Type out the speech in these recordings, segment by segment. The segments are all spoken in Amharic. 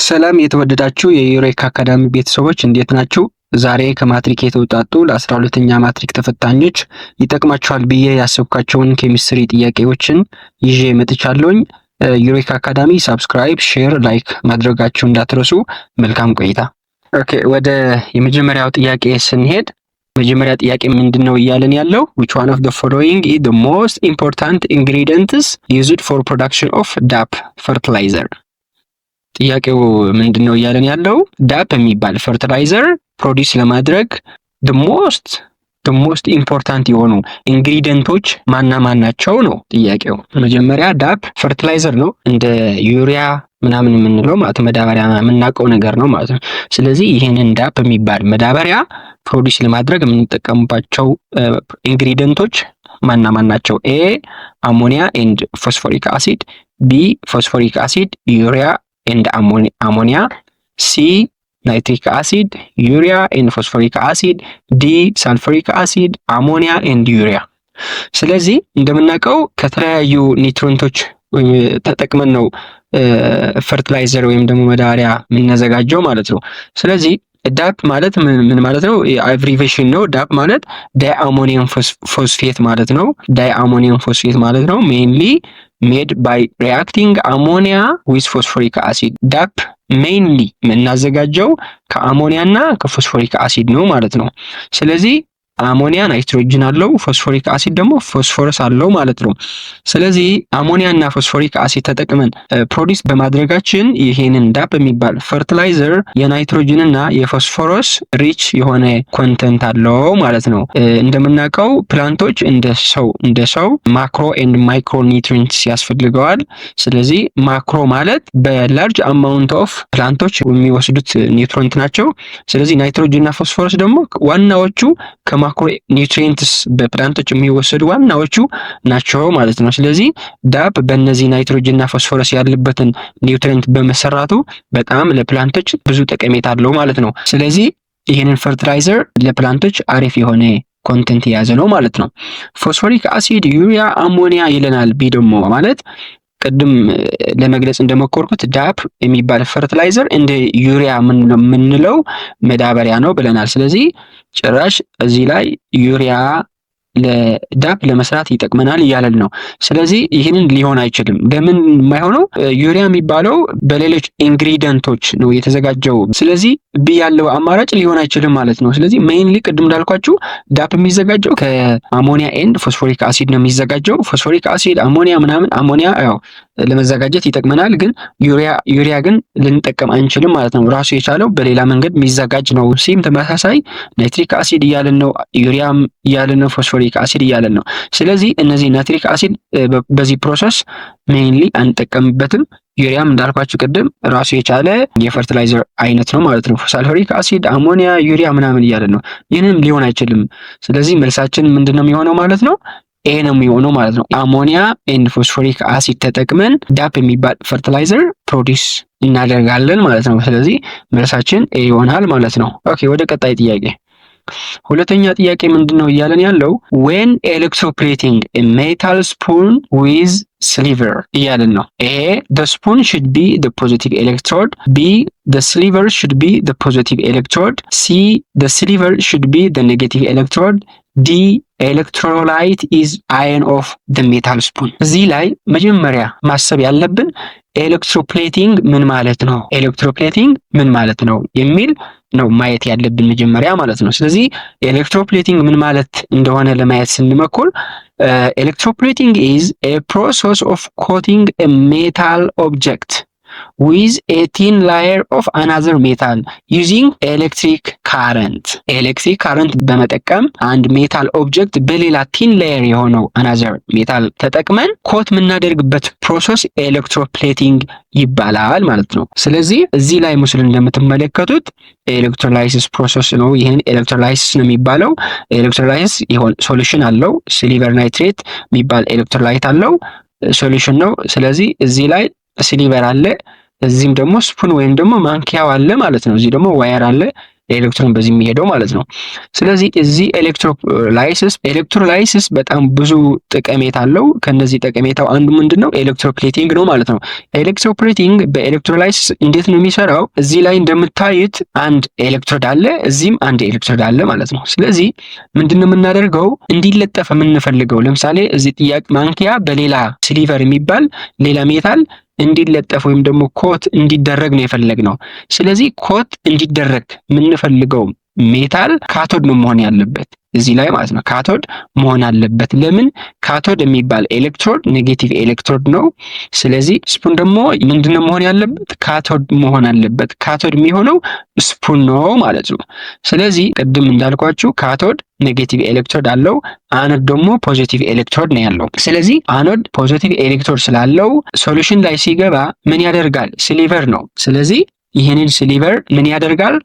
ሰላም የተወደዳችሁ የዩሬካ አካዳሚ ቤተሰቦች እንዴት ናችሁ? ዛሬ ከማትሪክ የተውጣጡ ለ12ኛ ማትሪክ ተፈታኞች ይጠቅማቸዋል ብዬ ያሰብኳቸውን ኬሚስትሪ ጥያቄዎችን ይዤ መጥቻለሁኝ። ዩሬካ አካዳሚ ሳብስክራይብ፣ ሼር፣ ላይክ ማድረጋችሁ እንዳትረሱ። መልካም ቆይታ። ኦኬ፣ ወደ የመጀመሪያው ጥያቄ ስንሄድ መጀመሪያ ጥያቄ ምንድነው እያለን ያለው which one of the following is the most important ingredients used for production of DAP fertilizer? ጥያቄው ምንድነው እያለን ያለው ዳፕ የሚባል ፈርቲላይዘር ፕሮዲዩስ ለማድረግ the most important የሆኑ ኢንግሪዲየንቶች ማን ናቸው ነው ጥያቄው። መጀመሪያ ዳፕ ፈርቲላይዘር ነው፣ እንደ ዩሪያ ምናምን የምንለው ማለት መዳበሪያ የምናውቀው ነገር ነው ማለት ነው። ስለዚህ ይሄንን ዳፕ የሚባል መዳበሪያ ፕሮዲዩስ ለማድረግ የምንጠቀምባቸው ኢንግሪዲየንቶች ማን ናቸው? ኤ አሞኒያ ኤንድ ፎስፎሪክ አሲድ፣ ቢ ፎስፎሪክ አሲድ፣ ዩሪያ and ammonia, C nitric acid, urea and phosphoric acid, D sulfuric acid, ammonia and urea። ስለዚህ እንደምናውቀው ከተለያዩ ኒውትሪንቶች ተጠቅመን ነው ፈርቲላይዘር ወይም ደግሞ መዳበሪያ የምናዘጋጀው ማለት ነው። ስለዚህ ዳፕ ማለት ምን ማለት ነው? አብሪቬሽን ነው። ዳፕ ማለት ዳይአሞኒየም ፎስፌት ማለት ነው። ዳይአሞኒየም ፎስፌት ማለት ነው። ሜንሊ ሜድ ባይ ሪአክቲንግ አሞኒያ ዊዝ ፎስፎሪክ አሲድ። ዳፕ ሜንሊ የምናዘጋጀው ከአሞኒያ እና ከፎስፎሪክ አሲድ ነው ማለት ነው። ስለዚህ አሞኒያ ናይትሮጅን አለው፣ ፎስፎሪክ አሲድ ደግሞ ፎስፎረስ አለው ማለት ነው። ስለዚህ አሞኒያ እና ፎስፎሪክ አሲድ ተጠቅመን ፕሮዲስ በማድረጋችን ይሄንን ዳፕ የሚባል ፈርቲላይዘር የናይትሮጅን እና የፎስፎረስ ሪች የሆነ ኮንተንት አለው ማለት ነው። እንደምናውቀው ፕላንቶች እንደ ሰው ማክሮ ኤንድ ማይክሮ ኒውትሪንትስ ያስፈልገዋል። ስለዚህ ማክሮ ማለት በላርጅ አማውንት ኦፍ ፕላንቶች የሚወስዱት ኒውትሪንት ናቸው። ስለዚህ ናይትሮጅን እና ፎስፎረስ ደግሞ ዋናዎቹ ማክሮ ኒውትሪየንትስ በፕላንቶች የሚወሰዱ ዋናዎቹ ናቸው ማለት ነው። ስለዚህ ዳፕ በእነዚህ ናይትሮጅን እና ፎስፎረስ ያለበትን ኒውትሪየንት በመሰራቱ በጣም ለፕላንቶች ብዙ ጠቀሜታ አለው ማለት ነው። ስለዚህ ይህንን ፈርቲላይዘር ለፕላንቶች አሪፍ የሆነ ኮንቴንት የያዘ ነው ማለት ነው። ፎስፎሪክ አሲድ፣ ዩሪያ፣ አሞኒያ ይለናል። ቢ ደግሞ ማለት ቅድም ለመግለጽ እንደሞከርኩት ዳፕ የሚባል ፈርቲላይዘር እንደ ዩሪያ የምንለው መዳበሪያ ነው ብለናል። ስለዚህ ጭራሽ እዚህ ላይ ዩሪያ ለዳፕ ለመስራት ይጠቅመናል እያለን ነው። ስለዚህ ይህንን ሊሆን አይችልም። ለምን የማይሆነው? ዩሪያ የሚባለው በሌሎች ኢንግሪዲየንቶች ነው የተዘጋጀው። ስለዚህ ቢ ያለው አማራጭ ሊሆን አይችልም ማለት ነው። ስለዚህ ሜይንሊ ቅድም እንዳልኳችሁ ዳፕ የሚዘጋጀው ከአሞኒያ ኤንድ ፎስፎሪክ አሲድ ነው የሚዘጋጀው። ፎስፎሪክ አሲድ፣ አሞኒያ ምናምን፣ አሞኒያ ያው ለመዘጋጀት ይጠቅመናል፣ ግን ዩሪያ ግን ልንጠቀም አንችልም ማለት ነው። ራሱ የቻለው በሌላ መንገድ የሚዘጋጅ ነው። ሲም ተመሳሳይ ናይትሪክ አሲድ እያለን ነው፣ ዩሪያም እያለን ነው፣ ፎስፎሪክ አሲድ እያለን ነው። ስለዚህ እነዚህ ናይትሪክ አሲድ በዚህ ፕሮሰስ ሜይንሊ አንጠቀምበትም። ዩሪያም እንዳልኳችሁ ቅድም ራሱ የቻለ የፈርቲላይዘር አይነት ነው ማለት ነው። ሳልፈሪክ አሲድ፣ አሞኒያ፣ ዩሪያ ምናምን እያለን ነው። ይህንም ሊሆን አይችልም። ስለዚህ መልሳችን ምንድነው የሚሆነው ማለት ነው? ኤ ነው የሚሆነው ማለት ነው። አሞኒያ ኤንድ ፎስፎሪክ አሲድ ተጠቅመን ዳፕ የሚባል ፈርቲላይዘር ፕሮዲስ እናደርጋለን ማለት ነው። ስለዚህ መልሳችን ኤ ይሆናል ማለት ነው። ኦኬ፣ ወደ ቀጣይ ጥያቄ። ሁለተኛ ጥያቄ ምንድነው እያለን ያለው when electroplating a metal spoon with sliver እያለን ነው። A the spoon should be the positive electrode, B the sliver should be the positive electrode, C the sliver should be the negative electrode, D electrolyte is ion of the metal spoon። እዚህ ላይ መጀመሪያ ማሰብ ያለብን ኤሌክትሮፕሌቲንግ ምን ማለት ነው፣ ኤሌክትሮፕሌቲንግ ምን ማለት ነው የሚል ነው ማየት ያለብን መጀመሪያ ማለት ነው። ስለዚህ ኤሌክትሮፕሌቲንግ ምን ማለት እንደሆነ ለማየት ስንሞክር ኤሌክትሮፕሌቲንግ is a process of coating a metal object with a thin layer of another metal using electric current። ኤሌክትሪክ ካረንት በመጠቀም አንድ ሜታል ኦብጀክት በሌላ ቲን ሌየር የሆነው another ሜታል ተጠቅመን ኮት የምናደርግበት ፕሮሰስ ኤሌክትሮፕሌቲንግ ይባላል ማለት ነው። ስለዚህ እዚህ ላይ ምስል እንደምትመለከቱት ኤሌክትሮላይሲስ ፕሮሰስ ነው። ይህን ኤሌክትሮላይሲስ ነው የሚባለው። ኤሌክትሮላይሲስ ይሆን ሶሉሽን አለው። ሲሊቨር ናይትሬት የሚባል ኤሌክትሮላይት አለው፣ ሶሉሽን ነው። ስለዚህ እዚህ ላይ ሲሊቨር አለ፣ እዚህም ደግሞ ስፑን ወይም ደግሞ ማንኪያው አለ ማለት ነው። እዚህ ደግሞ ዋየር አለ፣ ኤሌክትሮን በዚህ የሚሄደው ማለት ነው። ስለዚህ እዚህ ኤሌክትሮላይሲስ በጣም ብዙ ጠቀሜታ አለው። ከነዚህ ጠቀሜታው አንዱ ምንድነው? ኤሌክትሮፕሌቲንግ ነው ማለት ነው። ኤሌክትሮፕሌቲንግ በኤሌክትሮላይሲስ እንዴት ነው የሚሰራው? እዚህ ላይ እንደምታዩት አንድ ኤሌክትሮድ አለ፣ እዚህም አንድ ኤሌክትሮድ አለ ማለት ነው። ስለዚህ ምንድነው የምናደርገው? እንዲለጠፍ የምንፈልገው ለምሳሌ እዚህ ጥያቄ ማንኪያ በሌላ ሲሊቨር የሚባል ሌላ ሜታል እንዲለጠፍ ወይም ደግሞ ኮት እንዲደረግ ነው የፈለግነው። ስለዚህ ኮት እንዲደረግ የምንፈልገው ሜታል ካቶድ ነው መሆን ያለበት እዚህ ላይ ማለት ነው። ካቶድ መሆን አለበት። ለምን? ካቶድ የሚባል ኤሌክትሮድ ኔጌቲቭ ኤሌክትሮድ ነው። ስለዚህ ስፑን ደግሞ ምንድነው መሆን ያለበት? ካቶድ መሆን አለበት። ካቶድ የሚሆነው ስፑን ነው ማለት ነው። ስለዚህ ቅድም እንዳልኳችሁ ካቶድ ኔጌቲቭ ኤሌክትሮድ አለው፣ አኖድ ደግሞ ፖዚቲቭ ኤሌክትሮድ ነው ያለው። ስለዚህ አኖድ ፖዚቲቭ ኤሌክትሮድ ስላለው ሶሉሽን ላይ ሲገባ ምን ያደርጋል? ሲሊቨር ነው። ስለዚህ ይህንን ሲሊቨር ምን ያደርጋል?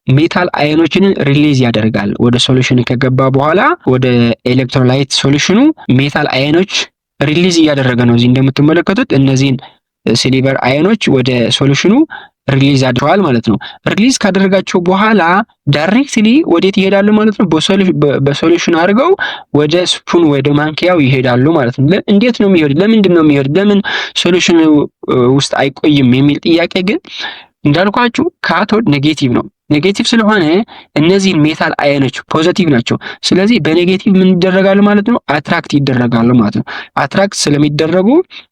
ሜታል አዮኖችን ሪሊዝ ያደርጋል። ወደ ሶሉሽን ከገባ በኋላ ወደ ኤሌክትሮላይት ሶሉሽኑ ሜታል አዮኖች ሪሊዝ እያደረገ ነው። እዚህ እንደምትመለከቱት እነዚህን ሲሊቨር አዮኖች ወደ ሶሉሽኑ ሪሊዝ አድርገዋል ማለት ነው። ሪሊዝ ካደረጋቸው በኋላ ዳይሬክትሊ ወዴት ይሄዳሉ ማለት ነው? በሶሉሽን አድርገው ወደ ስፑን ወደ ማንኪያው ይሄዳሉ ማለት ነው። እንዴት ነው የሚሄዱት? ለምንድን ነው የሚሄዱት? ለምን ሶሉሽን ውስጥ አይቆይም የሚል ጥያቄ ግን እንዳልኳችሁ ካቶድ ኔጌቲቭ ነው። ኔጌቲቭ ስለሆነ እነዚህ ሜታል አዮኖች ፖዚቲቭ ናቸው። ስለዚህ በኔጌቲቭ ምን ይደረጋሉ ማለት ነው? አትራክት ይደረጋሉ ማለት ነው። አትራክት ስለሚደረጉ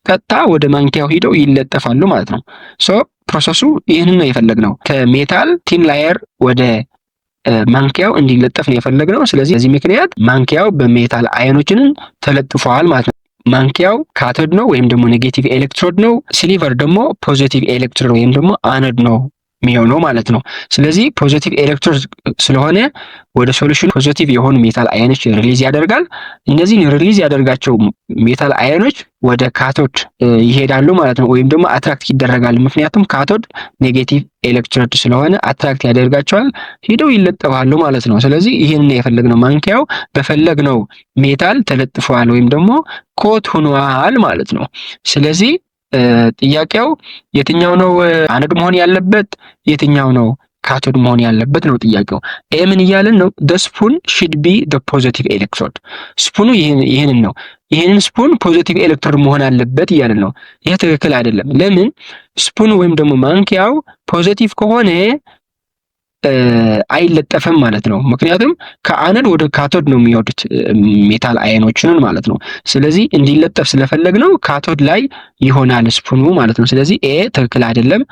ቀጥታ ወደ ማንኪያው ሂደው ይለጠፋሉ ማለት ነው። ሶ ፕሮሰሱ ይህንን ነው የፈለግነው። ከሜታል ቲን ላየር ወደ ማንኪያው እንዲለጠፍ ነው የፈለግነው። ስለዚህ በዚህ ምክንያት ማንኪያው በሜታል አዮኖችን ተለጥፈዋል ማለት ነው። ማንኪያው ካቶድ ነው ወይም ደግሞ ኔጌቲቭ ኤሌክትሮድ ነው። ሲሊቨር ደግሞ ፖዚቲቭ ኤሌክትሮድ ወይም ደግሞ አኖድ ነው የሚሆነው ማለት ነው። ስለዚህ ፖዚቲቭ ኤሌክትሮድ ስለሆነ ወደ ሶሉሽን ፖዚቲቭ የሆኑ ሜታል አዮኖች ሪሊዝ ያደርጋል። እነዚህን ሪሊዝ ያደርጋቸው ሜታል አዮኖች ወደ ካቶድ ይሄዳሉ ማለት ነው፣ ወይም ደግሞ አትራክት ይደረጋሉ። ምክንያቱም ካቶድ ኔጌቲቭ ኤሌክትሮድ ስለሆነ አትራክት ያደርጋቸዋል፣ ሄደው ይለጠፋሉ ማለት ነው። ስለዚህ ይህንን የፈለግነው ማንኪያው በፈለግነው ሜታል ተለጥፈዋል ወይም ደግሞ ኮት ሆኗል ማለት ነው። ስለዚህ ጥያቄው የትኛው ነው አኖድ መሆን ያለበት የትኛው ነው ካቶድ መሆን ያለበት ነው ጥያቄው። ምን እያልን ነው? the spoon should be the positive electrode። ስፑኑ ይህንን ነው። ይህንን ስፑን ፖዚቲቭ ኤሌክትሮድ መሆን አለበት እያልን ነው። ይሄ ትክክል አይደለም። ለምን? ስፑኑ ወይም ደግሞ ማንኪያው ፖዚቲቭ ከሆነ አይለጠፍም ማለት ነው። ምክንያቱም ከአኖድ ወደ ካቶድ ነው የሚወዱት ሜታል አዮኖችን ማለት ነው። ስለዚህ እንዲለጠፍ ስለፈለግነው ካቶድ ላይ ይሆናል ስፑኑ ማለት ነው። ስለዚህ ትክክል አይደለም።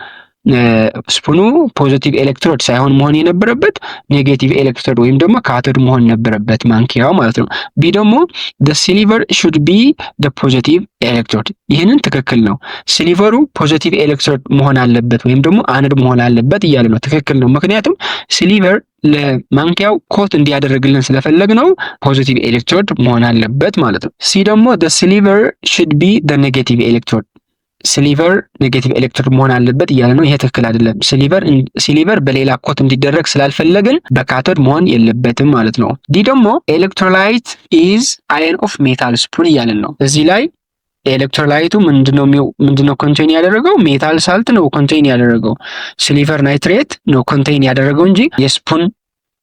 ስፑኑ ፖዚቲቭ ኤሌክትሮድ ሳይሆን መሆን የነበረበት ኔጌቲቭ ኤሌክትሮድ ወይም ደግሞ ካቶድ መሆን ነበረበት ማንኪያው ማለት ነው። ቢ ደግሞ the silver should be the positive electrode። ይህንን ትክክል ነው። ሲሊቨሩ ፖዚቲቭ ኤሌክትሮድ መሆን አለበት ወይም ደግሞ አኖድ መሆን አለበት እያለ ነው። ትክክል ነው። ምክንያቱም ሲሊቨር ለማንኪያው ኮት እንዲያደርግልን ስለፈለግ ነው ፖዚቲቭ ኤሌክትሮድ መሆን አለበት ማለት ነው። ሲ ደግሞ the silver should be the negative electrode። ሲሊቨር ኔጌቲቭ ኤሌክትሮድ መሆን አለበት እያለ ነው። ይሄ ትክክል አይደለም። ሲሊቨር በሌላ ኮት እንዲደረግ ስላልፈለግን በካቶድ መሆን የለበትም ማለት ነው። ዲ ደግሞ ኤሌክትሮላይት ኢዝ አየን ኦፍ ሜታል ስፑን እያለን ነው። እዚህ ላይ ኤሌክትሮላይቱ ምንድነው ኮንቴይን ያደረገው? ሜታል ሳልት ነው ኮንቴይን ያደረገው። ሲሊቨር ናይትሬት ነው ኮንቴይን ያደረገው እንጂ የስፑን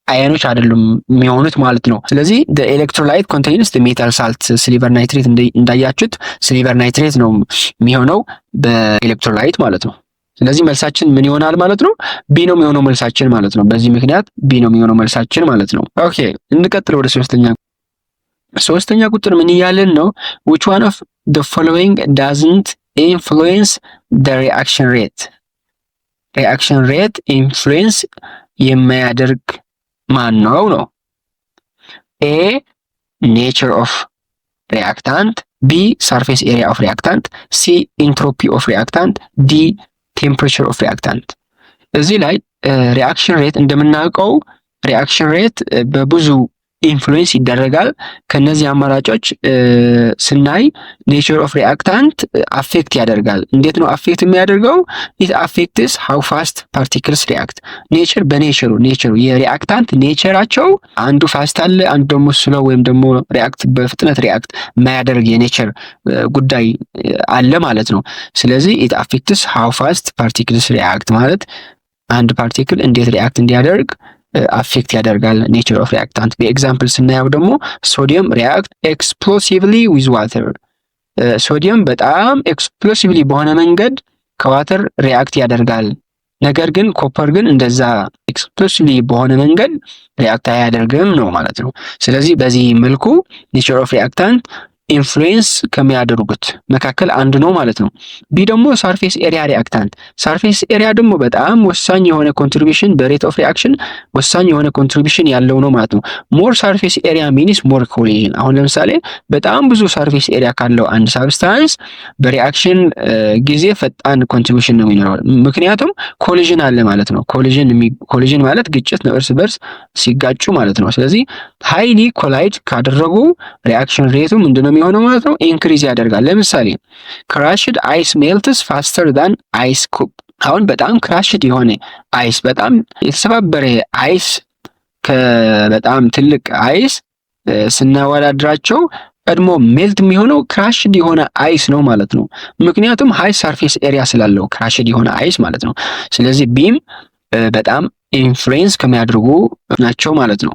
አዮኖች አይደሉም የሚሆኑት ማለት ነው። ስለዚህ the electrolyte contains the metal salt ሲሊቨር ናይትሬት እንዳያችሁት ሲሊቨር ናይትሬት ነው የሚሆነው በኤሌክትሮላይት ማለት ነው። ስለዚህ መልሳችን ምን ይሆናል ማለት ነው? ቢ ነው የሚሆነው መልሳችን ማለት ነው። በዚህ ምክንያት ቢ ነው የሚሆነው መልሳችን ማለት ነው። ኦኬ እንቀጥል ወደ ሶስተኛ ቁጥር ምን እያለን ነው? which one of the following doesn't influence the reaction rate influence የማያደርግ ማን ነው? ኤ ኔቸር ኦፍ ሪአክታንት፣ ቢ ሰርፌስ ኤሪያ ኦፍ ሪአክታንት፣ ሲ ኢንትሮፒ ኦፍ ሪአክታንት፣ ዲ ቴምፕሬቸር ኦፍ ሪአክታንት። እዚህ ላይ ሪአክሽን ሬት እንደምናውቀው ሪአክሽን ሬት በብዙ ኢንፍሉዌንስ ይደረጋል። ከነዚህ አማራጮች ስናይ ኔቸር ኦፍ ሪአክታንት አፌክት ያደርጋል። እንዴት ነው አፌክት የሚያደርገው? ኢት አፌክትስ ሃው ፋስት ፓርቲክልስ ሪአክት። ኔቸሩ የሪአክታንት ኔቸራቸው አንዱ ፋስት አለ፣ አንዱ ደግሞ ስሎ ወይም ደግሞ ሪአክት በፍጥነት ሪአክት የማያደርግ የኔቸር ጉዳይ አለ ማለት ነው። ስለዚህ ኢት አፌክትስ ሃው ፋስት ፓርቲክልስ ሪአክት ማለት አንድ ፓርቲክል እንዴት ሪአክት እንዲያደርግ አፌክት ያደርጋል ኔቸር ኦፍ ሪአክታንት። በኤግዛምፕል ስናየው ደግሞ ሶዲየም ሪአክት ኤክስፕሎሲቭሊ ዊዝ ዋተር። ሶዲየም በጣም ኤክስፕሎሲቭሊ በሆነ መንገድ ከዋተር ሪአክት ያደርጋል። ነገር ግን ኮፐር ግን እንደዛ ኤክስፕሎሲቭሊ በሆነ መንገድ ሪአክት አያደርግም ነው ማለት ነው። ስለዚህ በዚህ መልኩ ኔቸር ኦፍ ሪአክታንት ኢንፍሉዌንስ ከሚያደርጉት መካከል አንዱ ነው ማለት ነው። ቢ ደግሞ ሰርፌስ ኤሪያ ሪአክታንት። ሰርፌስ ኤሪያ ደግሞ በጣም ወሳኝ የሆነ ኮንትሪቢሽን በሬት ኦፍ ሪአክሽን ወሳኝ የሆነ ኮንትሪቢሽን ያለው ነው ማለት ነው። ሞር ሰርፌስ ኤሪያ ሚንስ ሞር ኮሊዥን። አሁን ለምሳሌ በጣም ብዙ ሰርፌስ ኤሪያ ካለው አንድ ሳብስታንስ በሪአክሽን ጊዜ ፈጣን ኮንትሪቢሽን ነው የሚኖረው፣ ምክንያቱም ኮሊዥን አለ ማለት ነው። ኮሊዥን ማለት ግጭት ነው፣ እርስ በርስ ሲጋጩ ማለት ነው። ስለዚህ ሃይሊ ኮላይድ ካደረጉ ሪአክሽን ሬቱ ምንድነው የሚሆነው ማለት ነው? ኢንክሪዝ ያደርጋል። ለምሳሌ ክራሽድ አይስ ሜልትስ ፋስተር ዳን አይስ ኩብ። አሁን በጣም ክራሽድ የሆነ አይስ፣ በጣም የተሰባበረ አይስ ከበጣም ትልቅ አይስ ስናወዳድራቸው ቀድሞ ሜልት የሚሆነው ክራሽድ የሆነ አይስ ነው ማለት ነው። ምክንያቱም ሃይ ሰርፌስ ኤሪያ ስላለው ክራሽድ የሆነ አይስ ማለት ነው። ስለዚህ ቢም በጣም ኢንፍሉዌንስ ከሚያደርጉ ናቸው ማለት ነው።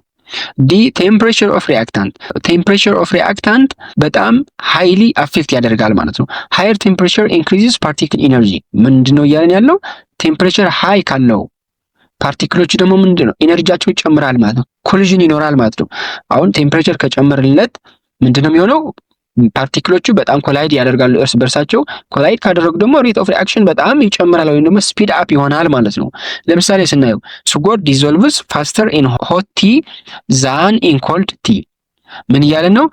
ዲ ቴምፕሬቸር ኦፍ ሪአክታንት። ቴምፕሬቸር ኦፍ ሪአክታንት በጣም ሃይሊ አፌክት ያደርጋል ማለት ነው። ሃየር ቴምፕሬቸር ኢንክሪዝስ ፓርቲክል ኢነርጂ። ምንድነው እያለን ያለው? ቴምፕሬቸር ሃይ ካለው ፓርቲክሎች ደግሞ ምንድነው ኢነርጂያቸው ይጨምራል ማለት ነው። ኮሊዥን ይኖራል ማለት ነው። አሁን ቴምፕሬቸር ከጨመርለት ምንድነው የሚሆነው? ፓርቲክሎቹ በጣም ኮላይድ ያደርጋሉ እርስ በርሳቸው። ኮላይድ ካደረጉ ደግሞ ሬት ኦፍ ሪአክሽን በጣም ይጨምራል ወይም ደግሞ ስፒድ አፕ ይሆናል ማለት ነው። ለምሳሌ ስናየው ሱጋር ዲዞልቭስ ፋስተር ኢን ሆት ቲ ዛን ኢን ኮልድ ቲ። ምን እያለን ነው?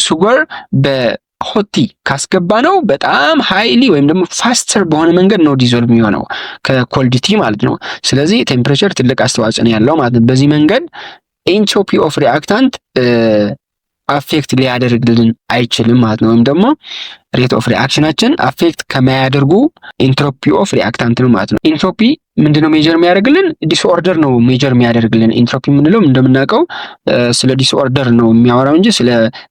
ሱጋር በሆት ቲ ካስገባ ነው በጣም ሃይሊ ወይም ደግሞ ፋስተር በሆነ መንገድ ነው ዲዞልቭ የሚሆነው ከኮልድ ቲ ማለት ነው። ስለዚህ ቴምፕሬቸር ትልቅ አስተዋጽኦ ነው ያለው ማለት ነው። በዚህ መንገድ ኤንትሮፒ ኦፍ ሪአክታንት አፌክት ሊያደርግልን አይችልም ማለት ነው። ወይም ደግሞ ሬት ኦፍ ሪአክሽናችን አፌክት ከማያደርጉ ኢንትሮፒ ኦፍ ሪአክታንት ነው ማለት ነው። ኢንትሮፒ ምንድነው ሜጀር የሚያደርግልን? ዲስኦርደር ነው ሜጀር የሚያደርግልን። ኢንትሮፒ የምንለው እንደምናውቀው ስለ ዲስኦርደር ነው የሚያወራው እንጂ ስለ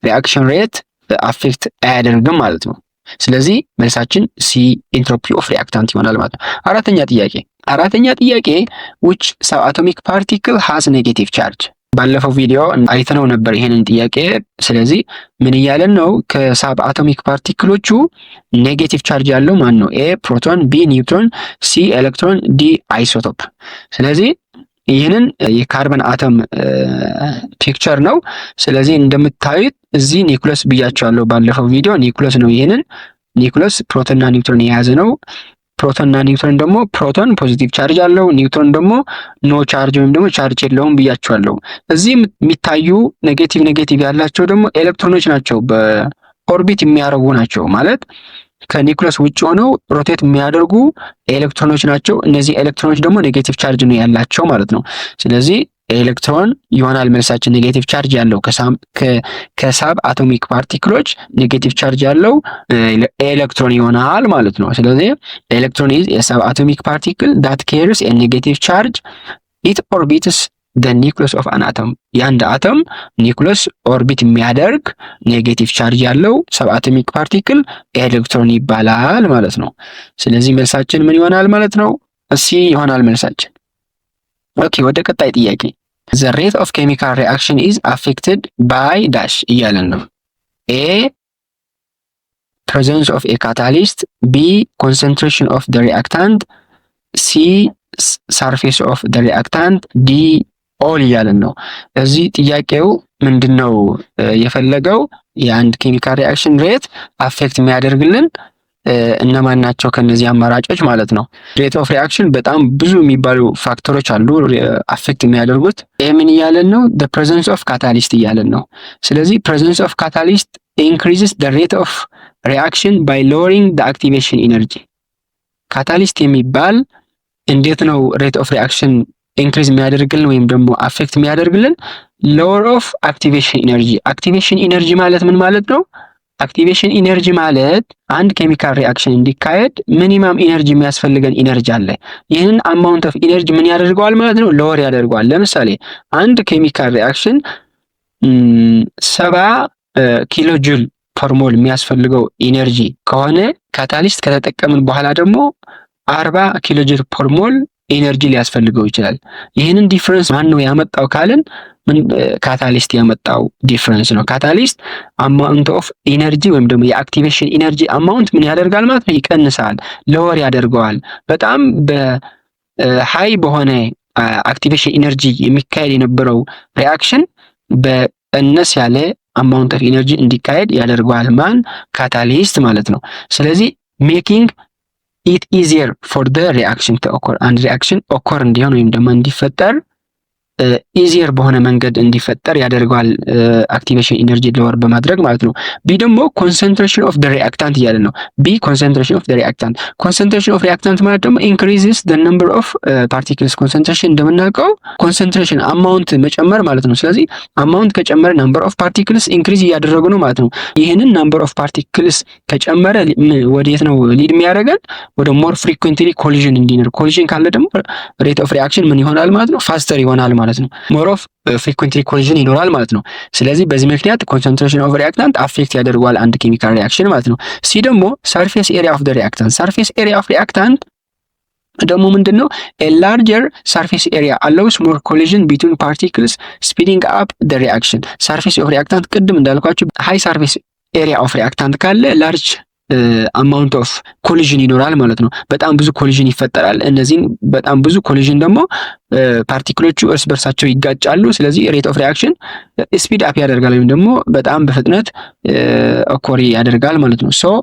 ሪአክሽን ሬት አፌክት አያደርግም ማለት ነው። ስለዚህ መልሳችን ሲ ኢንትሮፒ ኦፍ ሪአክታንት ይሆናል ማለት ነው። አራተኛ ጥያቄ which subatomic particle has negative charge? ባለፈው ቪዲዮ አይተነው ነበር ይሄንን ጥያቄ። ስለዚህ ምን እያለን ነው? ከሳብ አቶሚክ ፓርቲክሎቹ ኔጌቲቭ ቻርጅ ያለው ማን ነው? ኤ ፕሮቶን፣ ቢ ኒውትሮን፣ ሲ ኤሌክትሮን፣ ዲ አይሶቶፕ። ስለዚህ ይህንን የካርበን አተም ፒክቸር ነው። ስለዚህ እንደምታዩት እዚህ ኒውክለስ ብያቸዋለሁ ባለፈው ቪዲዮ። ኒውክለስ ነው። ይህንን ኒውክለስ ፕሮቶንና ኒውትሮን የያዘ ነው። ፕሮቶንና ኒውትሮን ደግሞ ፕሮቶን ፖዚቲቭ ቻርጅ አለው፣ ኒውትሮን ደግሞ ኖ ቻርጅ ወይም ደግሞ ቻርጅ የለውም ብያቸዋለሁ። እዚህ የሚታዩ ኔጌቲቭ ያላቸው ደግሞ ኤሌክትሮኖች ናቸው። በኦርቢት የሚያደርጉ ናቸው ማለት ከኒውክለስ ውጭ ሆነው ሮቴት የሚያደርጉ ኤሌክትሮኖች ናቸው። እነዚህ ኤሌክትሮኖች ደግሞ ኔጌቲቭ ቻርጅ ነው ያላቸው ማለት ነው። ስለዚህ ኤሌክትሮን ይሆናል መልሳችን። ኔጌቲቭ ቻርጅ ያለው ከሳብ አቶሚክ ፓርቲክሎች ኔጌቲቭ ቻርጅ ያለው ኤሌክትሮን ይሆናል ማለት ነው። ስለዚህ ኤሌክትሮን ኢዝ ኤ ሳብ አቶሚክ ፓርቲክል ዳት ካሪስ ኤ ኔጌቲቭ ቻርጅ ኢት ኦርቢትስ the nucleus of an atom። የአንድ አተም ኒውክለስ ኦርቢት የሚያደርግ ኔጌቲቭ ቻርጅ ያለው ሰብ አቶሚክ ፓርቲክል ኤሌክትሮን ይባላል ማለት ነው። ስለዚህ መልሳችን ምን ይሆናል ማለት ነው? እሲ ይሆናል መልሳችን። ኦኬ ወደ ቀጣይ ጥያቄ the rate of chemical reaction is affected by dash እያለን ነው። A presence of a catalyst፣ B concentration of the reactant፣ C surface of the reactant፣ D all እያለን ነው። እዚህ ጥያቄው ምንድነው የፈለገው? የአንድ ኬሚካል ሪአክሽን ሬት አፌክት የሚያደርግልን እነማን ናቸው ከነዚህ አማራጮች ማለት ነው። ሬት ኦፍ ሪአክሽን በጣም ብዙ የሚባሉ ፋክተሮች አሉ አፌክት የሚያደርጉት። ይሄ ምን እያለን ነው? the presence of catalyst እያለን ነው። ስለዚህ presence of catalyst increases the rate of reaction by lowering the activation energy። ካታሊስት የሚባል እንዴት ነው ሬት ኦፍ ሪአክሽን ኢንክሪዝ የሚያደርግልን ወይም ደግሞ አፌክት የሚያደርግልን? lower of activation energy። activation energy ማለት ምን ማለት ነው? አክቲቬሽን ኢነርጂ ማለት አንድ ኬሚካል ሪአክሽን እንዲካሄድ ሚኒመም ኢነርጂ የሚያስፈልገን ኢነርጂ አለ። ይህንን አማውንት ኦፍ ኢነርጂ ምን ያደርገዋል ማለት ነው? ሎወር ያደርገዋል። ለምሳሌ አንድ ኬሚካል ሪአክሽን 70 ኪሎ ጁል ፐር ሞል የሚያስፈልገው ኢነርጂ ከሆነ ካታሊስት ከተጠቀምን በኋላ ደግሞ 40 ኪሎ ጁል ፐር ሞል ኤነርጂ ሊያስፈልገው ይችላል። ይህንን ዲፍረንስ ማን ነው ያመጣው ካልን ካታሊስት ያመጣው ዲፍረንስ ነው። ካታሊስት አማውንት ኦፍ ኢነርጂ ወይም ደግሞ የአክቲቬሽን ኢነርጂ አማውንት ምን ያደርጋል ማለት ነው? ይቀንሳል፣ ለወር ያደርገዋል። በጣም በሃይ በሆነ አክቲቬሽን ኢነርጂ የሚካሄድ የነበረው ሪአክሽን በቀነስ ያለ አማውንት ኦፍ ኢነርጂ እንዲካሄድ ያደርገዋል። ማን? ካታሊስት ማለት ነው። ስለዚህ ሜኪንግ ኢት ኢዚየር ፎር ደ ሪአክሽን ቱ ኦኮር፣ አንድ ሪአክሽን ኦኮር እንዲሆን ወይም ደግሞ እንዲፈጠር ኢዚየር በሆነ መንገድ እንዲፈጠር ያደርገዋል አክቲቬሽን ኢነርጂ ለወር በማድረግ ማለት ነው። ቢ ደግሞ ኮንሰንትሬሽን ኦፍ ደ ሪአክታንት እያለ ነው። ቢ ኮንሰንትሬሽን ኦፍ ደ ሪአክታንት። ኮንሰንትሬሽን ኦፍ ሪአክታንት ማለት ደግሞ ኢንክሪዝስ ደ ነምበር ኦፍ ፓርቲክልስ። ኮንሰንትሬሽን እንደምናውቀው ኮንሰንትሬሽን አማውንት መጨመር ማለት ነው። ስለዚህ አማውንት ከጨመረ ነምበር ኦፍ ፓርቲክልስ ኢንክሪዝ እያደረጉ ነው ማለት ነው። ይህንን ነምበር ኦፍ ፓርቲክልስ ከጨመረ ወዴት ነው ሊድ የሚያደርገን? ወደ ሞር ፍሪኩዌንትሊ ኮሊዥን እንዲኖር። ኮሊዥን ካለ ደግሞ ሬት ኦፍ ሪአክሽን ምን ይሆናል ማለት ነው? ፋስተር ይሆናል ማለት ነው። ሞር ኦፍ ፍሪኩዌንትሊ ኮሊዥን ይኖራል ማለት ነው። ስለዚህ በዚህ ምክንያት ኮንሰንትሬሽን ኦፍ ሪአክታንት አፌክት ያደርገዋል አንድ ኬሚካል ሪአክሽን ማለት ነው። ሲ ደግሞ ሰርፌስ ኤሪያ ኦፍ ደ ሪአክታንት። ሰርፌስ ኤሪያ ኦፍ ሪአክታንት ደግሞ ምንድነው? ኤ ላርጀር ሰርፌስ ኤሪያ አላውስ ሞር ኮሊዥን ቢትዊን ፓርቲክልስ ስፒዲንግ አፕ ደ ሪአክሽን። ሰርፌስ ኦፍ ሪአክታንት ቅድም እንዳልኳችሁ ሃይ ሰርፌስ ኤሪያ ኦፍ ሪአክታንት ካለ ላርጅ አማውንት ኦፍ ኮሊዥን ይኖራል ማለት ነው። በጣም ብዙ ኮሊዥን ይፈጠራል። እነዚህን በጣም ብዙ ኮሊዥን ደግሞ ፓርቲክሎቹ እርስ በርሳቸው ይጋጫሉ። ስለዚህ ሬት ኦፍ ሪአክሽን ስፒድ አፕ ያደርጋል ወይም ደግሞ በጣም በፍጥነት ኦኮሪ ያደርጋል ማለት ነው። ሶ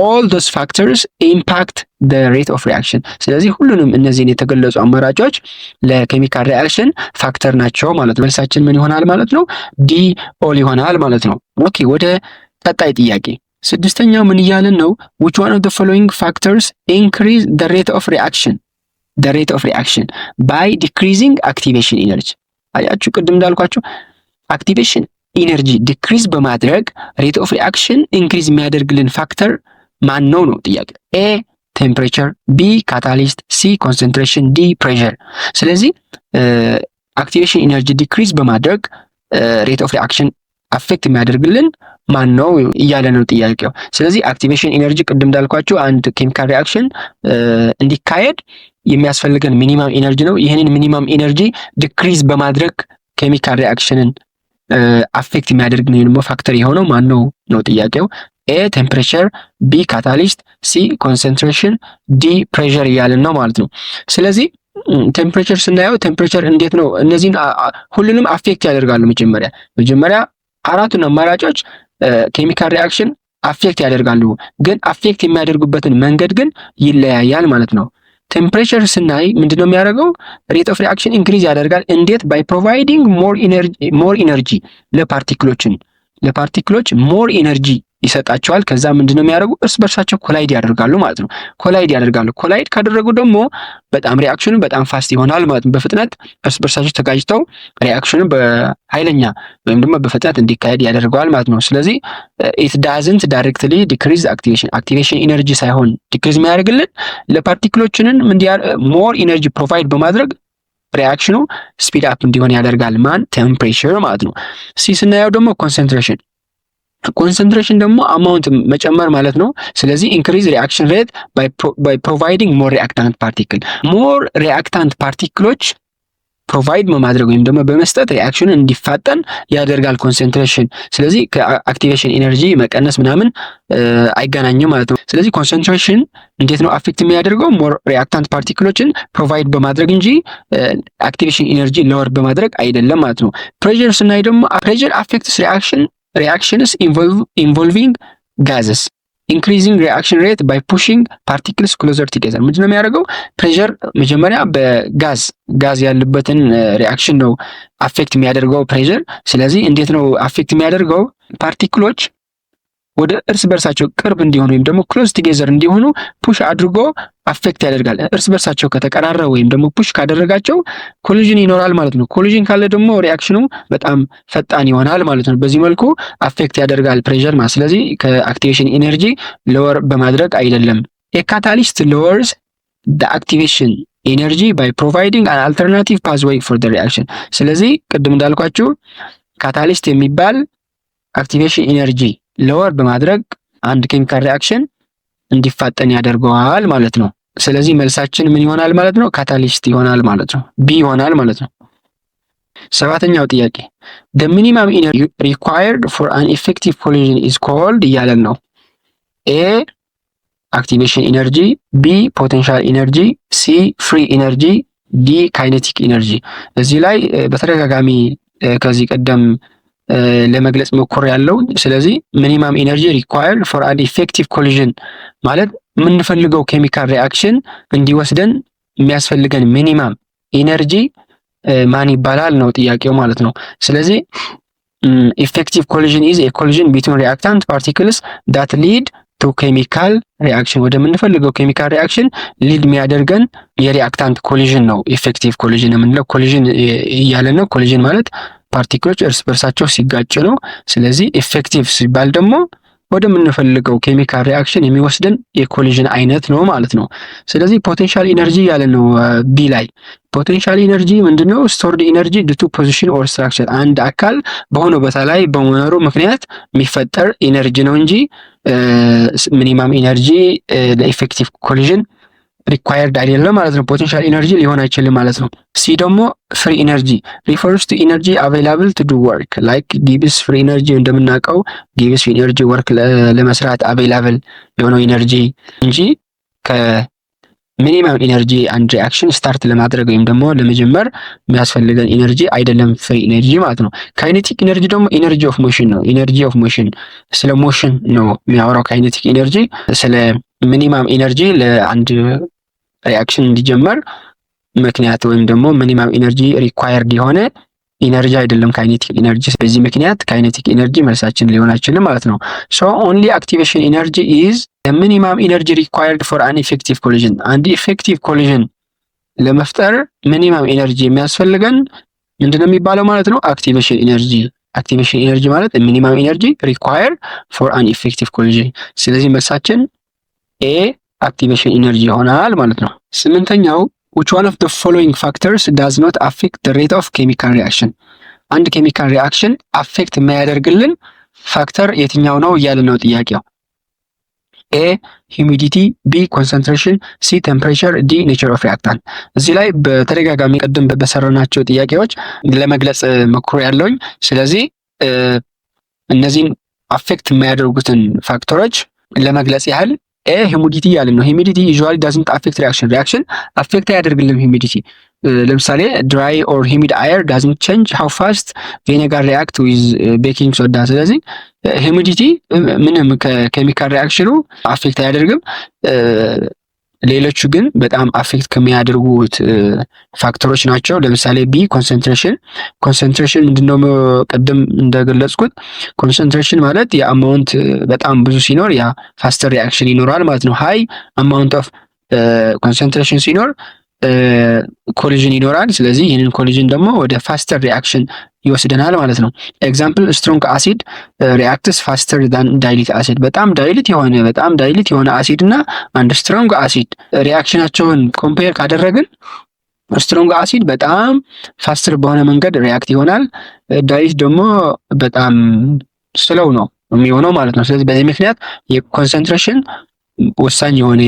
ኦል ዶስ ፋክተርስ ኢምፓክት the rate of reaction። ስለዚህ ሁሉንም እነዚህን የተገለጹ አማራጮች ለኬሚካል ሪአክሽን ፋክተር ናቸው ማለት ነው። መልሳችን ምን ይሆናል ማለት ነው? ዲ ኦል ይሆናል ማለት ነው። ኦኬ ወደ ቀጣይ ጥያቄ ስድስተኛው ምን እያለን ነው? which one of the following factors increase the rate of reaction by decreasing activation energy? አያችሁ ቅድም እንዳልኳችሁ አክቲቬሽን ኢነርጂ ዲክሪዝ በማድረግ ሬት ኦፍ ሪአክሽን ኢንክሪዝ የሚያደርግልን ፋክተር ማን ነው ነው ጥያቄ። ኤ ቴምፕሬቸር፣ ቢ ካታሊስት፣ ሲ ኮንሰንትሬሽን፣ ዲ ፕሬሸር። ስለዚህ አክቲቬሽን ኢነርጂ ዲክሪዝ በማድረግ ሬት ኦፍ ሪአክሽን አፌክት የሚያደርግልን ማን ነው እያለ ነው ጥያቄው። ስለዚህ አክቲቬሽን ኢነርጂ ቅድም እንዳልኳችሁ አንድ ኬሚካል ሪአክሽን እንዲካሄድ የሚያስፈልገን ሚኒማም ኢነርጂ ነው። ይህንን ሚኒማም ኢነርጂ ዲክሪዝ በማድረግ ኬሚካል ሪአክሽንን አፌክት የሚያደርግ ነው ደግሞ ፋክተር የሆነው ማን ነው ነው ጥያቄው። ኤ ቴምፕሬቸር፣ ቢ ካታሊስት፣ ሲ ኮንሰንትሬሽን፣ ዲ ፕሬሸር እያለን ነው ማለት ነው። ስለዚህ ቴምፕሬቸር ስናየው ቴምፕሬቸር እንዴት ነው? እነዚህን ሁሉንም አፌክት ያደርጋሉ። መጀመሪያ አራቱን አማራጮች ኬሚካል ሪአክሽን አፌክት ያደርጋሉ፣ ግን አፌክት የሚያደርጉበትን መንገድ ግን ይለያያል ማለት ነው። ቴምፕሬቸር ስናይ ምንድነው የሚያደርገው? ሬት ኦፍ ሪአክሽን ኢንክሪዝ ያደርጋል። እንዴት? ባይ ፕሮቫይዲንግ ሞር ኢነርጂ ለፓርቲክሎች ሞር ኢነርጂ ይሰጣቸዋል። ከዛ ምንድነው የሚያደርጉ? እርስ በርሳቸው ኮላይድ ያደርጋሉ ማለት ነው። ኮላይድ ካደረጉ ደግሞ በጣም ሪአክሽኑ በጣም ፋስት ይሆናል ማለት ነው። በፍጥነት እርስ በርሳቸው ተጋጭተው ሪአክሽኑ በኃይለኛ ወይም ደግሞ በፍጥነት እንዲካሄድ ያደርገዋል ማለት ነው። ስለዚህ ኢት ዳዝንት ዳይሬክትሊ ዲክሪዝ አክቲቬሽን ኢነርጂ ሳይሆን ዲክሪዝ የሚያደርግልን ለፓርቲክሎችንን ሞር ኢነርጂ ፕሮቫይድ በማድረግ ሪአክሽኑ ስፒድ አፕ እንዲሆን ያደርጋል። ማን? ቴምፕሬቸር ማለት ነው። ሲ ስናየው ደግሞ ኮንሰንትሬሽን ደግሞ አማውንት መጨመር ማለት ነው። ስለዚህ ኢንክሪዝ ሪአክሽን ሬት ባይ ፕሮቫይዲንግ ሞር ሪአክታንት ፓርቲክሎች ፕሮቫይድ በማድረግ ወይም ደግሞ በመስጠት ሪአክሽኑን እንዲፋጠን ያደርጋል ኮንሰንትሬሽን። ስለዚህ ከአክቲቬሽን ኢነርጂ መቀነስ ምናምን አይገናኝም ማለት ነው። ስለዚህ ኮንሰንትሬሽን እንዴት ነው አፌክት የሚያደርገው? ሞር ሪአክታንት ፓርቲክሎችን ፕሮቫይድ በማድረግ እንጂ አክቲቬሽን ኢነርጂ ለወር በማድረግ አይደለም ማለት ነው። ፕሬሸር ስናይ ደግሞ ፕሬሸር አፌክትስ reactions involving gases, increasing reaction rate by pushing particles closer together። ምንድነው የሚያደርገው? ፕሬሸር መጀመሪያ በጋዝ ያለበትን ሪአክሽን ነው አፌክት የሚያደርገው ፕሬሸር። ስለዚህ እንዴት ነው አፌክት የሚያደርገው? ፓርቲክሎች ወደ እርስ በርሳቸው ቅርብ እንዲሆኑ ወይም ደግሞ ክሎዝ ቱጌዘር እንዲሆኑ ፑሽ አድርጎ አፌክት ያደርጋል። እርስ በርሳቸው ከተቀራረቡ ወይም ደግሞ ፑሽ ካደረጋቸው ኮሊዥን ይኖራል ማለት ነው። ኮሊዥን ካለ ደግሞ ሪአክሽኑ በጣም ፈጣን ይሆናል ማለት ነው። በዚህ መልኩ አፌክት ያደርጋል ፕሬሸር ማለት። ስለዚህ ከአክቲቬሽን ኢነርጂ ሎወር በማድረግ አይደለም። ኤካታሊስት ሎወርስ the activation energy by providing an alternative pathway for the reaction። ስለዚህ ቅድም እንዳልኳችሁ ካታሊስት የሚባል አክቲቬሽን ኢነርጂ ሎወር በማድረግ አንድ ኬሚካል ሪአክሽን እንዲፋጠን ያደርገዋል ማለት ነው። ስለዚህ መልሳችን ምን ይሆናል ማለት ነው? ካታሊስት ይሆናል ማለት ነው። ቢ ይሆናል ማለት ነው። ሰባተኛው ጥያቄ the minimum energy required for an effective collision is called እያለን ነው። ኤ አክቲቬሽን ኢነርጂ፣ ቢ ፖቴንሻል ኢነርጂ፣ ሲ ፍሪ ኢነርጂ፣ ዲ ካይኔቲክ ኢነርጂ። እዚህ ላይ በተደጋጋሚ ከዚህ ቀደም ለመግለጽ ሞክር ያለው። ስለዚህ ሚኒማም ኢነርጂ ሪኳየርድ ፎር አን ኢፌክቲቭ ኮሊዥን ማለት የምንፈልገው ኬሚካል ሪአክሽን እንዲወስደን የሚያስፈልገን ሚኒማም ኢነርጂ ማን ይባላል ነው ጥያቄው ማለት ነው። ስለዚህ ኢፌክቲቭ ኮሊዥን ኢዝ ኤ ኮሊዥን ቢትዊን ሪአክታንት ፓርቲክልስ ዳት ሊድ ቱ ኬሚካል ሪአክሽን፣ ወደምንፈልገው ኬሚካል ሪአክሽን ሊድ የሚያደርገን የሪአክታንት ኮሊዥን ነው ኢፌክቲቭ ኮሊዥን የምንለው። ኮሊዥን እያለ ነው። ኮሊዥን ማለት ፓርቲክሎች እርስ በርሳቸው ሲጋጭ ነው። ስለዚህ ኢፌክቲቭ ሲባል ደግሞ ወደምንፈልገው ኬሚካል ሪአክሽን የሚወስደን የኮሊዥን አይነት ነው ማለት ነው። ስለዚህ ፖቴንሻል ኢነርጂ ያለ ነው ቢ ላይ። ፖቴንሻል ኢነርጂ ምንድነው? ስቶርድ ኢነርጂ ዲቱ ፖዚሽን ኦር ስትራክቸር፣ አንድ አካል በሆነ ቦታ ላይ በመኖሩ ምክንያት የሚፈጠር ኢነርጂ ነው እንጂ ሚኒማም ኢነርጂ ለኢፌክቲቭ ኮሊዥን ሪኳየርድ አይደለም ማለት ነው። ፖቴንሻል ኢነርጂ ሊሆን አይችልም ማለት ነው። ሲ ደግሞ ፍሪ ኢነርጂ ሪፈርስ ቱ ኢነርጂ አቬይላብል ቱ ዱ ወርክ ላይክ ጊቭስ ፍሪ ኢነርጂ እንደምናውቀው ጊቭስ ኢነርጂ ወርክ ለመስራት አቬይላብል የሆነው ኢነርጂ እንጂ ከሚኒማም ኢነርጂ አንድ ሪአክሽን ስታርት ለማድረግ ወይም ደግሞ ለመጀመር የሚያስፈልገን ኢነርጂ አይደለም ፍሪ ኢነርጂ ማለት ነው። ካይኔቲክ ኢነርጂ ደግሞ ኢነርጂ ኦፍ ሞሽን ነው። ኢነርጂ ኦፍ ሞሽን ስለ ሞሽን ነው የሚያወራው ካይኔቲክ ኢነርጂ። ስለ ሚኒማም ኢነርጂ ለአንድ ሪአክሽን እንዲጀመር ምክንያት ወይም ደግሞ ሚኒማም ኢነርጂ ሪኳየርድ የሆነ ኢነርጂ አይደለም ካይኔቲክ ኢነርጂ። በዚህ ምክንያት ካይኔቲክ ኢነርጂ መልሳችን ሊሆን አይችልም ማለት ነው። ሶ ኦንሊ አክቲቬሽን ኢነርጂ ኢዝ ዘ ሚኒማም ኢነርጂ ሪኳየርድ ፎር አን ኢፌክቲቭ ኮሊዥን። አንድ ኢፌክቲቭ ኮሊዥን ለመፍጠር ሚኒማም ኢነርጂ የሚያስፈልገን ምንድነው የሚባለው ማለት ነው? አክቲቬሽን ኢነርጂ። አክቲቬሽን ኢነርጂ ማለት ሚኒማም ኢነርጂ ሪኳየርድ ፎር አን ኢፌክቲቭ ኮሊዥን። ስለዚህ መልሳችን ኤ አክቲቬሽን ኢነርጂ ይሆናል ማለት ነው። ስምንተኛው which one of the following factors does not affect the rate of chemical reaction? አንድ ኬሚካል ሪአክሽን አፌክት የሚያደርግልን ፋክተር የትኛው ነው እያለ ነው ጥያቄው። ኤ ሂዩሚዲቲ፣ ቢ ኮንሰንትሬሽን፣ ሲ ቴምፕሬቸር፣ ዲ ኔቸር ኦፍ ሪአክታንት። እዚህ ላይ በተደጋጋሚ ቅድም በሰራናቸው ጥያቄዎች ለመግለጽ ሞክሮ ያለውኝ። ስለዚህ እነዚህን አፌክት የሚያደርጉትን ፋክተሮች ለመግለጽ ያህል ኤ ሂዩሚዲቲ ያለ ነው። ሂዩሚዲቲ ዩዥዋሊ ዳዝንት አፌክት ሪአክሽን አፌክት አያደርግልም ሂዩሚዲቲ። ለምሳሌ ድራይ ኦር ሂሚድ አየር ዳዝንት ቼንጅ ሃው ፋስት ቪኔጋር ሪአክት ዊዝ ቤኪንግ ሶዳ። ስለዚህ ሂዩሚዲቲ ምንም ከኬሚካል ሪአክሽኑ አፌክት አያደርግም። ሌሎቹ ግን በጣም አፌክት ከሚያደርጉት ፋክተሮች ናቸው። ለምሳሌ ቢ ኮንሰንትሬሽን ምንድነው? ቀደም እንደገለጽኩት ኮንሰንትሬሽን ማለት የአማውንት በጣም ብዙ ሲኖር ያ ፋስተር ሪአክሽን ይኖራል ማለት ነው። ሃይ አማውንት ኦፍ ኮንሰንትሬሽን ሲኖር ኮሊዥን ይኖራል። ስለዚህ ይህንን ኮሊዥን ደግሞ ወደ ፋስተር ሪአክሽን ይወስደናል ማለት ነው። ኤግዛምፕል ስትሮንግ አሲድ ሪአክትስ ፋስተር ዳን ዳይሊት አሲድ። በጣም ዳይሊት የሆነ አሲድ እና አንድ ስትሮንግ አሲድ ሪአክሽናቸውን ኮምፔር ካደረግን ስትሮንግ አሲድ በጣም ፋስተር በሆነ መንገድ ሪአክት ይሆናል። ዳይሊት ደግሞ በጣም ስለው ነው የሚሆነው ማለት ነው። ስለዚህ በዚህ ምክንያት የኮንሰንትሬሽን ወሳኝ የሆነ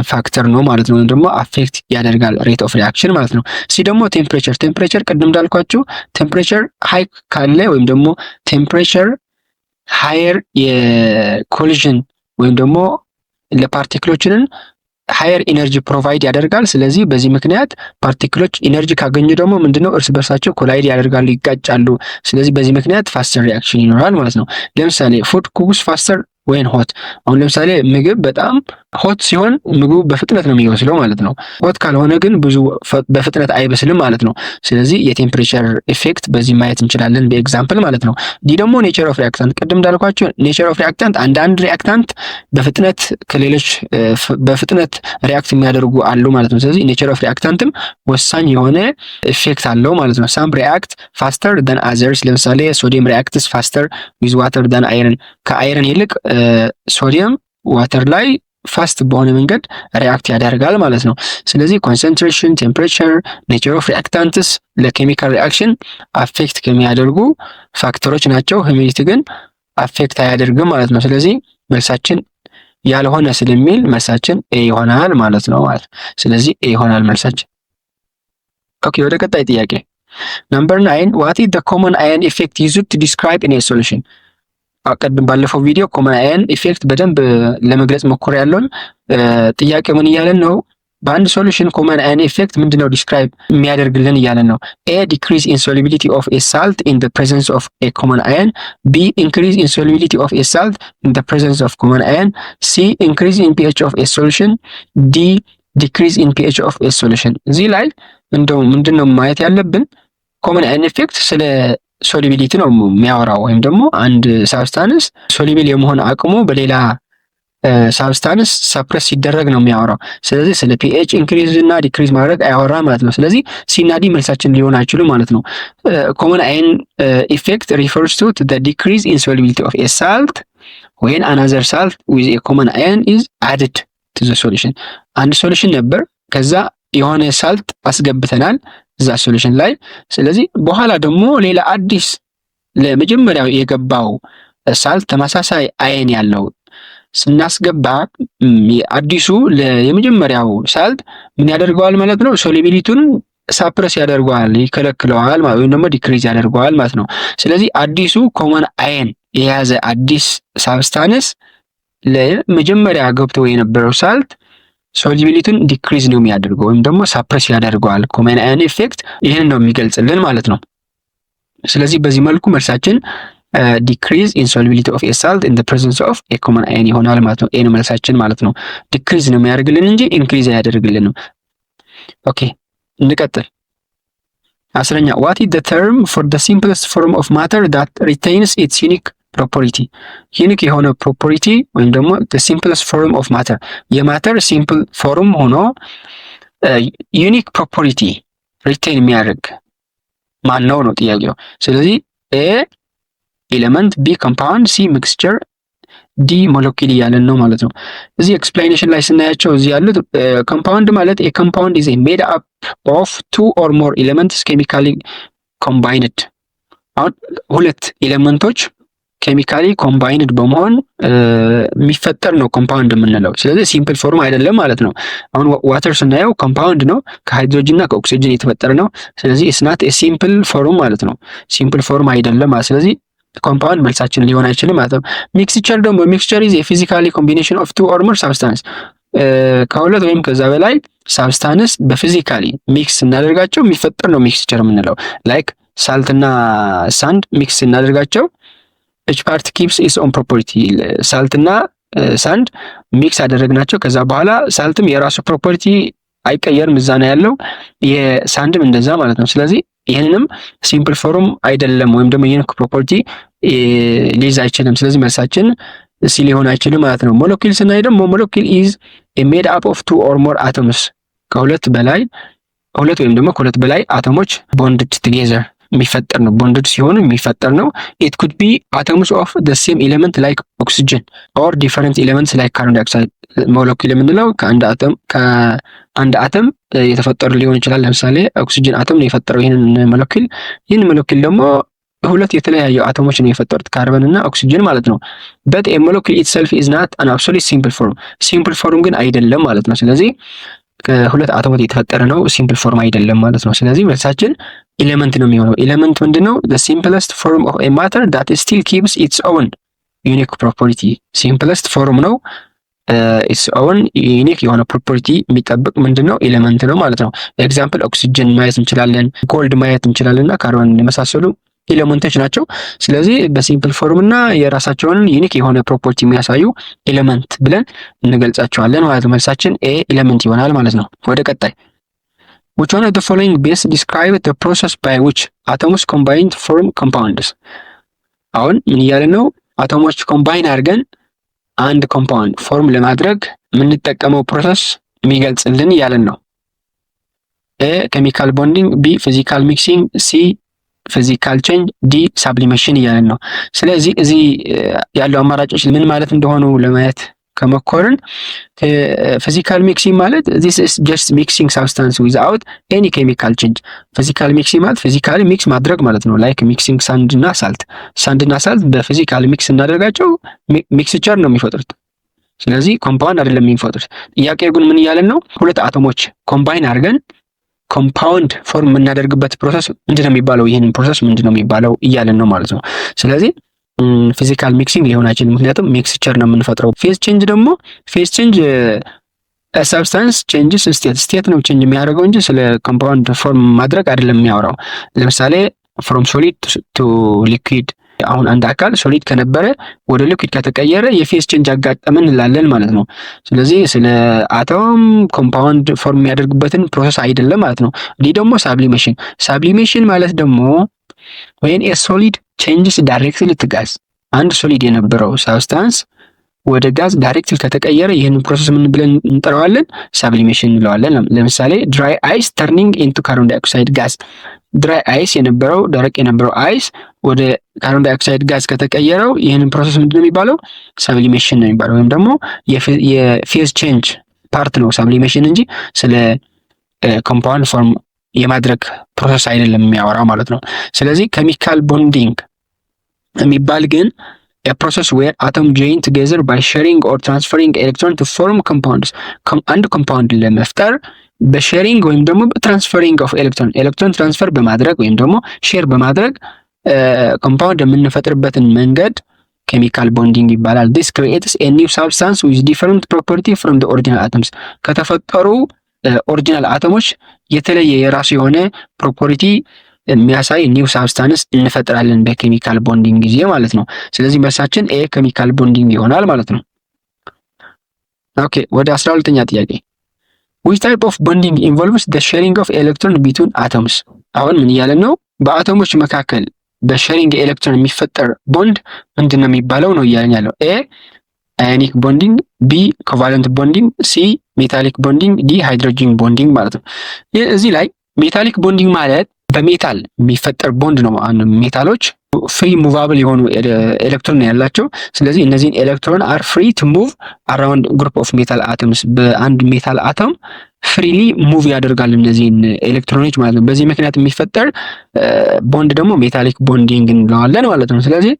ፋክተር ነው ማለት ነው። ወይም ደግሞ አፌክት ያደርጋል ሬት ኦፍ ሪአክሽን ማለት ነው። ሲ ደግሞ ቴምፕሬቸር ቅድም እንዳልኳችሁ ቴምፕሬቸር ሃይ ካለ ወይም ደግሞ ቴምፕሬቸር ሃየር የኮሊዥን ወይም ደግሞ ለፓርቲክሎችን ሃየር ኢነርጂ ፕሮቫይድ ያደርጋል። ስለዚህ በዚህ ምክንያት ፓርቲክሎች ኢነርጂ ካገኙ ደግሞ ምንድነው እርስ በርሳቸው ኮላይድ ያደርጋሉ፣ ይጋጫሉ። ስለዚህ በዚህ ምክንያት ፋስተር ሪአክሽን ይኖራል ማለት ነው። ለምሳሌ ፉድ ኩክስ ፋስተር ወይን ሆት። አሁን ለምሳሌ ምግብ በጣም ሆት ሲሆን ምግቡ በፍጥነት ነው የሚበስለው ማለት ነው። ሆት ካልሆነ ግን ብዙ በፍጥነት አይበስልም ማለት ነው። ስለዚህ የቴምፕሬቸር ኢፌክት በዚህ ማየት እንችላለን በኤግዛምፕል ማለት ነው። ዲ ደግሞ ኔቸር ኦፍ ሪአክታንት። ቅድም እንዳልኳቸው ኔቸር ኦፍ ሪአክታንት አንዳንድ ሪአክታንት በፍጥነት ከሌሎች በፍጥነት ሪአክት የሚያደርጉ አሉ ማለት ነው። ስለዚህ ኔቸር ኦፍ ሪአክታንትም ወሳኝ የሆነ ኢፌክት አለው ማለት ነው። ሳም ሪአክት ፋስተር ዳን አዘርስ። ለምሳሌ ሶዲየም ሪአክትስ ፋስተር ዊዝ ዋተር ዳን አይረን። ከአይረን ይልቅ ሶዲየም ዋተር ላይ ፋስት በሆነ መንገድ ሪአክት ያደርጋል ማለት ነው። ስለዚህ ኮንሰንትሬሽን፣ ቴምፕሬቸር፣ ኔቸር ኦፍ ሪአክታንትስ ለኬሚካል ሪአክሽን አፌክት ከሚያደርጉ ፋክተሮች ናቸው። ሂዩሚዲቲ ግን አፌክት አያደርግም ማለት ነው። ስለዚህ መልሳችን ያልሆነ ስለሚል መልሳችን ኤ ይሆናል ማለት ነው ማለት። ስለዚህ ኤ ይሆናል መልሳችን። ኦኬ ወደ ቀጣይ ጥያቄ ነምበር 9 what is the common ion effect used to describe in a solution? ቀደም ባለፈው ቪዲዮ ኮመን አየን ኢፌክት በደንብ ለመግለጽ ሞክሮ ያለውን ጥያቄ ምን እያለን ነው? በአንድ ሶሉሽን ኮመን አየን ኢፌክት ምንድነው ዲስክራይብ የሚያደርግልን እያለን ነው። ኤ ዲክሪዝ ኢን ሶሉቢሊቲ ኦፍ ኤ ሳልት ኢን ዘ ፕሬዘንስ ኦፍ ኤ ኮመን አየን፣ ቢ ኢንክሪዝ ኢን ሶሉቢሊቲ ኦፍ ኤ ሳልት ኢን ዘ ፕሬዘንስ ኦፍ ኮመን አየን፣ ሲ ኢንክሪዝ ኢን ፒኤች ኦፍ ኤ ሶሉሽን፣ ዲ ዲክሪዝ ኢን ፒኤች ኦፍ ኤ ሶሉሽን። እዚህ ላይ እንደው ምንድነው ማየት ያለብን ኮመን አየን ኢፌክት ስለ ሶሉቢሊቲ ነው የሚያወራው፣ ወይም ደግሞ አንድ ሳብስታንስ ሶሉብል የመሆን አቅሙ በሌላ ሳብስታንስ ሰፕረስ ሲደረግ ነው የሚያወራው። ስለዚህ ስለ ፒኤች ኢንክሪዝ እና ዲክሪዝ ማድረግ አያወራ ማለት ነው። ስለዚህ ሲ እና ዲ መልሳችን ሊሆን አይችሉም ማለት ነው። ኮመን አየን ኢፌክት ሪፈርስ ቱ ዘ ዲክሪዝ ኢን ሶሉቢሊቲ ኦፍ ኤ ሳልት ዌን አናዘር ሳልት ዊዝ ኤ ኮመን አየን ኢዝ አድድ ቱ ዘ ሶሉሽን። አንድ ሶሉሽን ነበር፣ ከዛ የሆነ ሳልት አስገብተናል እዛ ሶሉሽን ላይ። ስለዚህ በኋላ ደግሞ ሌላ አዲስ ለመጀመሪያው የገባው ሳልት ተመሳሳይ አየን ያለው ስናስገባ አዲሱ የመጀመሪያው ሳልት ምን ያደርገዋል ማለት ነው? ሶሉቢሊቲውን ሳፕረስ ያደርገዋል፣ ይከለክለዋል ወይም ደግሞ ዲክሪዝ ያደርገዋል ማለት ነው። ስለዚህ አዲሱ ኮመን አየን የያዘ አዲስ ሳብስታንስ ለመጀመሪያ ገብቶ የነበረው ሳልት ሶሉቢሊቲውን ዲክሪዝ ነው የሚያደርገው ወይም ደግሞ ሳፕረስ ያደርገዋል። ኮመን አየን ኢፌክት ይህን ነው የሚገልጽልን ማለት ነው። ስለዚህ በዚህ መልኩ መልሳችን ዲክሪዝ ኢን ሶሉቢሊቲ ኦፍ ኤ ሳልት ኢን ዘ ፕሬዘንስ ኦፍ ኤ ኮመን አየን ይሆናል ማለት ነው። ኤ ነው መልሳችን ማለት ነው። ዲክሪዝ ነው የሚያደርግልን እንጂ ኢንክሪዝ አያደርግልንም። ኦኬ እንቀጥል። 10ኛ what is the term for the simplest form of matter that retains its unique ፕሮፐርቲ? ዩኒክ የሆነ ፕሮፐርቲ ወይም ደግሞ the simplest form of matter የማተር ሲምፕል ፎርም ሆኖ ዩኒክ ፕሮፐርቲ ሪቴን የሚያደርግ ማን ነው ነው ጥያቄው። ስለዚህ ኤ ኤሌመንት፣ ቢ ኮምፓውንድ፣ ሲ ሚክስቸር፣ ዲ ሞለኪል እያለን ነው ማለት ነው። እዚህ ኤክስፕላኔሽን ላይ ስናያቸው እዚህ ያሉት ኮምፓውንድ ማለት ኤ ኮምፓውንድ ኢዝ ሜድ አፕ ኦፍ ቱ ኦር ሞር ኤሌመንትስ ኬሚካሊ ኮምባይንድ። አሁን ሁለት ኤሌመንቶች ኬሚካሊ ኮምባይንድ በመሆን የሚፈጠር ነው ኮምፓውንድ የምንለው። ስለዚህ ሲምፕል ፎርም አይደለም ማለት ነው። አሁን ዋተር ስናየው ኮምፓውንድ ነው፣ ከሃይድሮጅን እና ከኦክሲጅን የተፈጠረ ነው። ስለዚህ ኢትስ ናት ኤ ሲምፕል ፎርም ማለት ነው። ሲምፕል ፎርም አይደለም ማለት ስለዚህ ኮምፓውንድ መልሳችን ሊሆን አይችልም ማለት ነው። ሚክስቸር ደግሞ ሚክስቸር ኢዝ ኤ ፊዚካሊ ኮምቢኔሽን ኦፍ ቱ ኦር ሞር ሳብስታንስ ከሁለት ወይም ከዛ በላይ ሳብስታንስ በፊዚካሊ ሚክስ እናደርጋቸው የሚፈጠር ነው ሚክስቸር የምንለው። ላይክ ሳልት እና ሳንድ ሚክስ እናደርጋቸው each part keeps its own property። ሳልት እና ሳንድ ሚክስ አደረግናቸው፣ ከዛ በኋላ ሳልትም የራሱ ፕሮፐርቲ አይቀየርም፣ እዛ ነው ያለው። የሳንድም እንደዛ ማለት ነው። ስለዚህ ይህንንም ሲምፕል ፎርም አይደለም ወይም ደግሞ ዩኒክ ፕሮፐርቲ ሊይዝ አይችልም። ስለዚህ መልሳችን ሲ ሊሆን አይችልም ማለት ነው። ሞለኪል ስናይ ደግሞ ሞለኪል ኢዝ ሜድ አፕ ኦፍ ቱ ኦር ሞር አቶምስ ከሁለት ወይም ደግሞ ከሁለት በላይ አቶሞች ቦንድድ ቱጌዘር የሚፈጠር ነው። ቦንድድ ሲሆኑ የሚፈጠር ነው። ኢት ኩድ ቢ አተምስ ኦፍ ዘ ሴም ኤሌመንት ላይክ ኦክሲጅን ኦር ዲፈረንት ኤሌመንትስ ላይክ ካርቦን ዳይኦክሳይድ። ሞለኪል የምንለው ከአንድ አተም የተፈጠሩ ሊሆን ይችላል። ለምሳሌ ኦክሲጅን አተም ነው የፈጠረው ይህንን ሞለኪል። ይህን ሞለኪል ደግሞ ሁለት የተለያዩ አተሞች ነው የፈጠሩት፣ ካርበን እና ኦክሲጅን ማለት ነው። በት ኤ ሞለኪል ኢትሰልፍ ኢዝ ናት አን አብሶሉት ሲምፕል ፎርም። ሲምፕል ፎርም ግን አይደለም ማለት ነው። ስለዚህ ከሁለት አቶሞች የተፈጠረ ነው፣ ሲምፕል ፎርም አይደለም ማለት ነው። ስለዚህ መልሳችን ኤሌመንት ነው የሚሆነው። ኤሌመንት ምንድነው? the simplest form of a matter that still keeps its own unique property። ሲምፕለስት ፎርም ነው፣ its own unique የሆነ ፕሮፐርቲ የሚጠብቅ ምንድነው? ኤሌመንት ነው ማለት ነው። ኤግዛምፕል ኦክሲጅን ማየት እንችላለን፣ ጎልድ ማየት እንችላለን እና ካርበን የመሳሰሉ ኤሌመንቶች ናቸው። ስለዚህ በሲምፕል ፎርም እና የራሳቸውን ዩኒክ የሆነ ፕሮፐርቲ የሚያሳዩ ኤሌመንት ብለን እንገልጻቸዋለን ማለት ነው። መልሳችን ኤ ኤሌመንት ይሆናል ማለት ነው። ወደ ቀጣይ which one of the following best describe the process by which atoms combine to form compounds? አሁን ምን እያልን ነው? አቶሞች ኮምባይን አድርገን አንድ ኮምፓውንድ ፎርም ለማድረግ የምንጠቀመው ፕሮሰስ የሚገልጽልን እያልን ነው። ኤ ኬሚካል ቦንዲንግ፣ ቢ ፊዚካል ሚክሲንግ፣ ሲ ፊዚካል ቼንጅ፣ ዲ ሳብሊሜሽን እያልን ነው። ስለዚህ እዚህ ያለው አማራጮች ምን ማለት እንደሆኑ ለማየት ከመኮርን ፊዚካል ሚክሲንግ ማለት this is just mixing substance without any chemical change። ፊዚካል ሚክሲንግ ማለት ፊዚካሊ ሚክስ ማድረግ ማለት ነው። ላይክ ሚክሲንግ ሳንድ እና ሳልት በፊዚካሊ ሚክስ እናደርጋቸው ሚክስቸር ነው የሚፈጥሩት። ስለዚህ ኮምፓውንድ አይደለም የሚፈጥሩት። ጥያቄው ግን ምን እያለን ነው? ሁለት አቶሞች ኮምባይን አድርገን ኮምፓውንድ ፎርም የምናደርግበት ፕሮሰስ ምንድነው የሚባለው? ይህንን ፕሮሰስ ምንድነው የሚባለው እያለን ነው ማለት ነው። ስለዚህ ፊዚካል ሚክሲንግ ሊሆን አይችልም፣ ምክንያቱም ሚክስቸር ነው የምንፈጥረው። ፌዝ ቼንጅ ደግሞ ፌዝ ቼንጅ ሰብስታንስ ቼንጅስ ስቴት ነው ቼንጅ የሚያደርገው እንጂ ስለ ኮምፓውንድ ፎርም ማድረግ አይደለም የሚያወራው። ለምሳሌ ፍሮም ሶሊድ ቱ ሊኩዊድ፣ አሁን አንድ አካል ሶሊድ ከነበረ ወደ ሊኩዊድ ከተቀየረ የፌዝ ቼንጅ አጋጠመን እንላለን ማለት ነው። ስለዚህ ስለ አቶም ኮምፓውንድ ፎርም የሚያደርግበትን ፕሮሰስ አይደለም ማለት ነው። ይህ ደግሞ ሳብሊሜሽን ማለት ደግሞ ወይን ኤ ሶሊድ ቼንጅስ ዳይሬክትሊ ቱ ጋዝ፣ አንድ ሶሊድ የነበረው ሳብስታንስ ወደ ጋዝ ዳይሬክትሊ ከተቀየረ ይህንን ፕሮሰስ ምን ብለን እንጠራዋለን? ሳብሊሜሽን እንለዋለን። ለምሳሌ ድራይ አይስ ተርኒንግ ኢንቱ ካርቦን ዳይኦክሳይድ ጋዝ፣ ድራይ አይስ የነበረው ደረቅ የነበረው አይስ ወደ ካርቦን ዳይኦክሳይድ ጋዝ ከተቀየረው ይህንን ፕሮሰስ ምንድን ነው የሚባለው? ሳብሊሜሽን ነው የሚባለው። ወይም ደግሞ የፌዝ ቼንጅ ፓርት ነው ሳብሊሜሽን እንጂ ስለ ኮምፓውንድ ፎርም የማድረግ ፕሮሰስ አይደለም የሚያወራው ማለት ነው። ስለዚህ ኬሚካል ቦንዲንግ የሚባል ግን a process where atom join together by sharing or transferring electron to form compounds። አንድ ኮምፓውንድ ለመፍጠር በሼሪንግ ወይም ደግሞ በትራንስፈሪንግ ኦፍ ኤሌክትሮን ትራንስፈር በማድረግ ወይም ደግሞ ሼር በማድረግ ኮምፓውንድ የምንፈጥርበትን መንገድ ኬሚካል ቦንዲንግ ይባላል። this creates a new substance with different property from the original atoms። ከተፈጠሩ ኦሪጂናል አተሞች የተለየ የራሱ የሆነ ፕሮፐርቲ የሚያሳይ ኒው ሳብስታንስ እንፈጥራለን በኬሚካል ቦንዲንግ ጊዜ ማለት ነው። ስለዚህ መልሳችን ኤ ኬሚካል ቦንዲንግ ይሆናል ማለት ነው። ኦኬ ወደ 12ኛ ጥያቄ which type of bonding involves the sharing of electron between atoms። አሁን ምን እያለን ነው? በአቶሞች መካከል በሼሪንግ ኤሌክትሮን የሚፈጠር ቦንድ ምንድነው የሚባለው ነው እያለን ያለው። ኤ አዮኒክ ቦንዲንግ፣ ቢ ኮቫለንት ቦንዲንግ፣ ሲ ሜታሊክ ቦንዲንግ፣ ዲ ሃይድሮጂን ቦንዲንግ ማለት ነው። እዚህ ላይ ሜታሊክ ቦንዲንግ ማለት በሜታል የሚፈጠር ቦንድ ነው። ሜታሎች ፍሪ ሙቫብል የሆኑ ኤሌክትሮን ያላቸው። ስለዚህ እነዚህን ኤሌክትሮን አር ፍሪ ቱ ሙቭ አራውንድ ግሩፕ ኦፍ ሜታል አተምስ፣ በአንድ ሜታል አተም ፍሪሊ ሙቭ ያደርጋል እነዚህን ኤሌክትሮኖች ማለት ነው። በዚህ ምክንያት የሚፈጠር ቦንድ ደግሞ ሜታሊክ ቦንዲንግ እንለዋለን ማለት ነው። ስለዚህ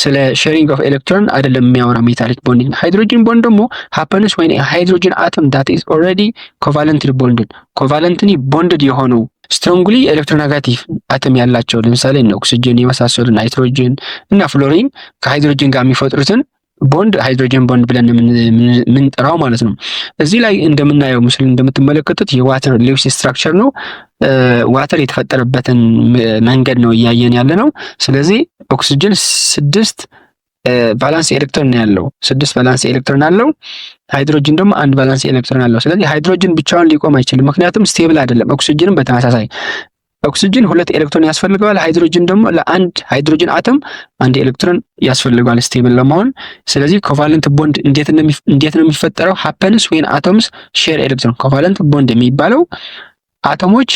ስለ ሼሪንግ ኦፍ ኤሌክትሮን አይደለም የሚያወራ ሜታሊክ ቦንዲንግ። ሃይድሮጂን ቦንድ ደግሞ ሃፐንስ when a hydrogen atom that is already covalently bonded፣ ኮቫለንትሊ ቦንድድ የሆኑ ስትሮንግሊ ኤሌክትሮኔጋቲቭ አተም ያላቸው ለምሳሌ ኦክሲጅን የመሳሰሉ ናይትሮጅን እና ፍሎሪን ከሃይድሮጅን ጋር የሚፈጥሩትን ቦንድ ሃይድሮጅን ቦንድ ብለን የምንጠራው ማለት ነው። እዚህ ላይ እንደምናየው ምስል እንደምትመለከቱት የዋተር ሌዊስ ስትራክቸር ነው። ዋተር የተፈጠረበትን መንገድ ነው እያየን ያለ ነው። ስለዚህ ኦክሲጅን 6 ቫላንስ ኤሌክትሮን ያለው 6 ቫላንስ ኤሌክትሮን አለው። ሃይድሮጅን ደግሞ 1 ቫላንስ ኤሌክትሮን አለው። ስለዚህ ሃይድሮጅን ብቻውን ሊቆም አይችልም፣ ምክንያቱም ስቴብል አይደለም። ኦክሲጅንም በተመሳሳይ ኦክሲጅን 2 ኤሌክትሮን ያስፈልገዋል። ሃይድሮጅን ደግሞ ለአንድ ሃይድሮጅን አተም 1 ኤሌክትሮን ያስፈልገዋል ስቴብል ለመሆን። ስለዚህ ኮቫለንት ቦንድ እንዴት ነው የሚፈጠረው? ሃፐንስ ዌን አቶምስ ሼር ኤሌክትሮን። ኮቫለንት ቦንድ የሚባለው አተሞች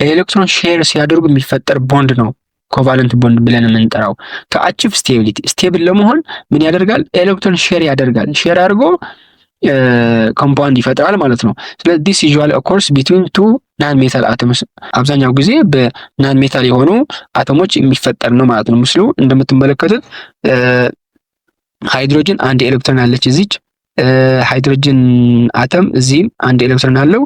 ኤሌክትሮን ሼር ሲያደርጉ የሚፈጠር ቦንድ ነው ኮቫለንት ቦንድ ብለን የምንጠራው። ከአቺቭ ስቴቢሊቲ ስቴብል ለመሆን ምን ያደርጋል? ኤሌክትሮን ሼር ያደርጋል። ሼር አድርጎ ኮምፓውንድ ይፈጥራል ማለት ነው። ስለዚህ this usually occurs between two non-metal atoms፣ አብዛኛው ጊዜ በናን ሜታል የሆኑ አተሞች የሚፈጠር ነው ማለት ነው። ምስሉ እንደምትመለከቱት ሃይድሮጅን 1 ኤሌክትሮን አለች እዚች፣ ሃይድሮጅን አተም እዚህም 1 ኤሌክትሮን አለው።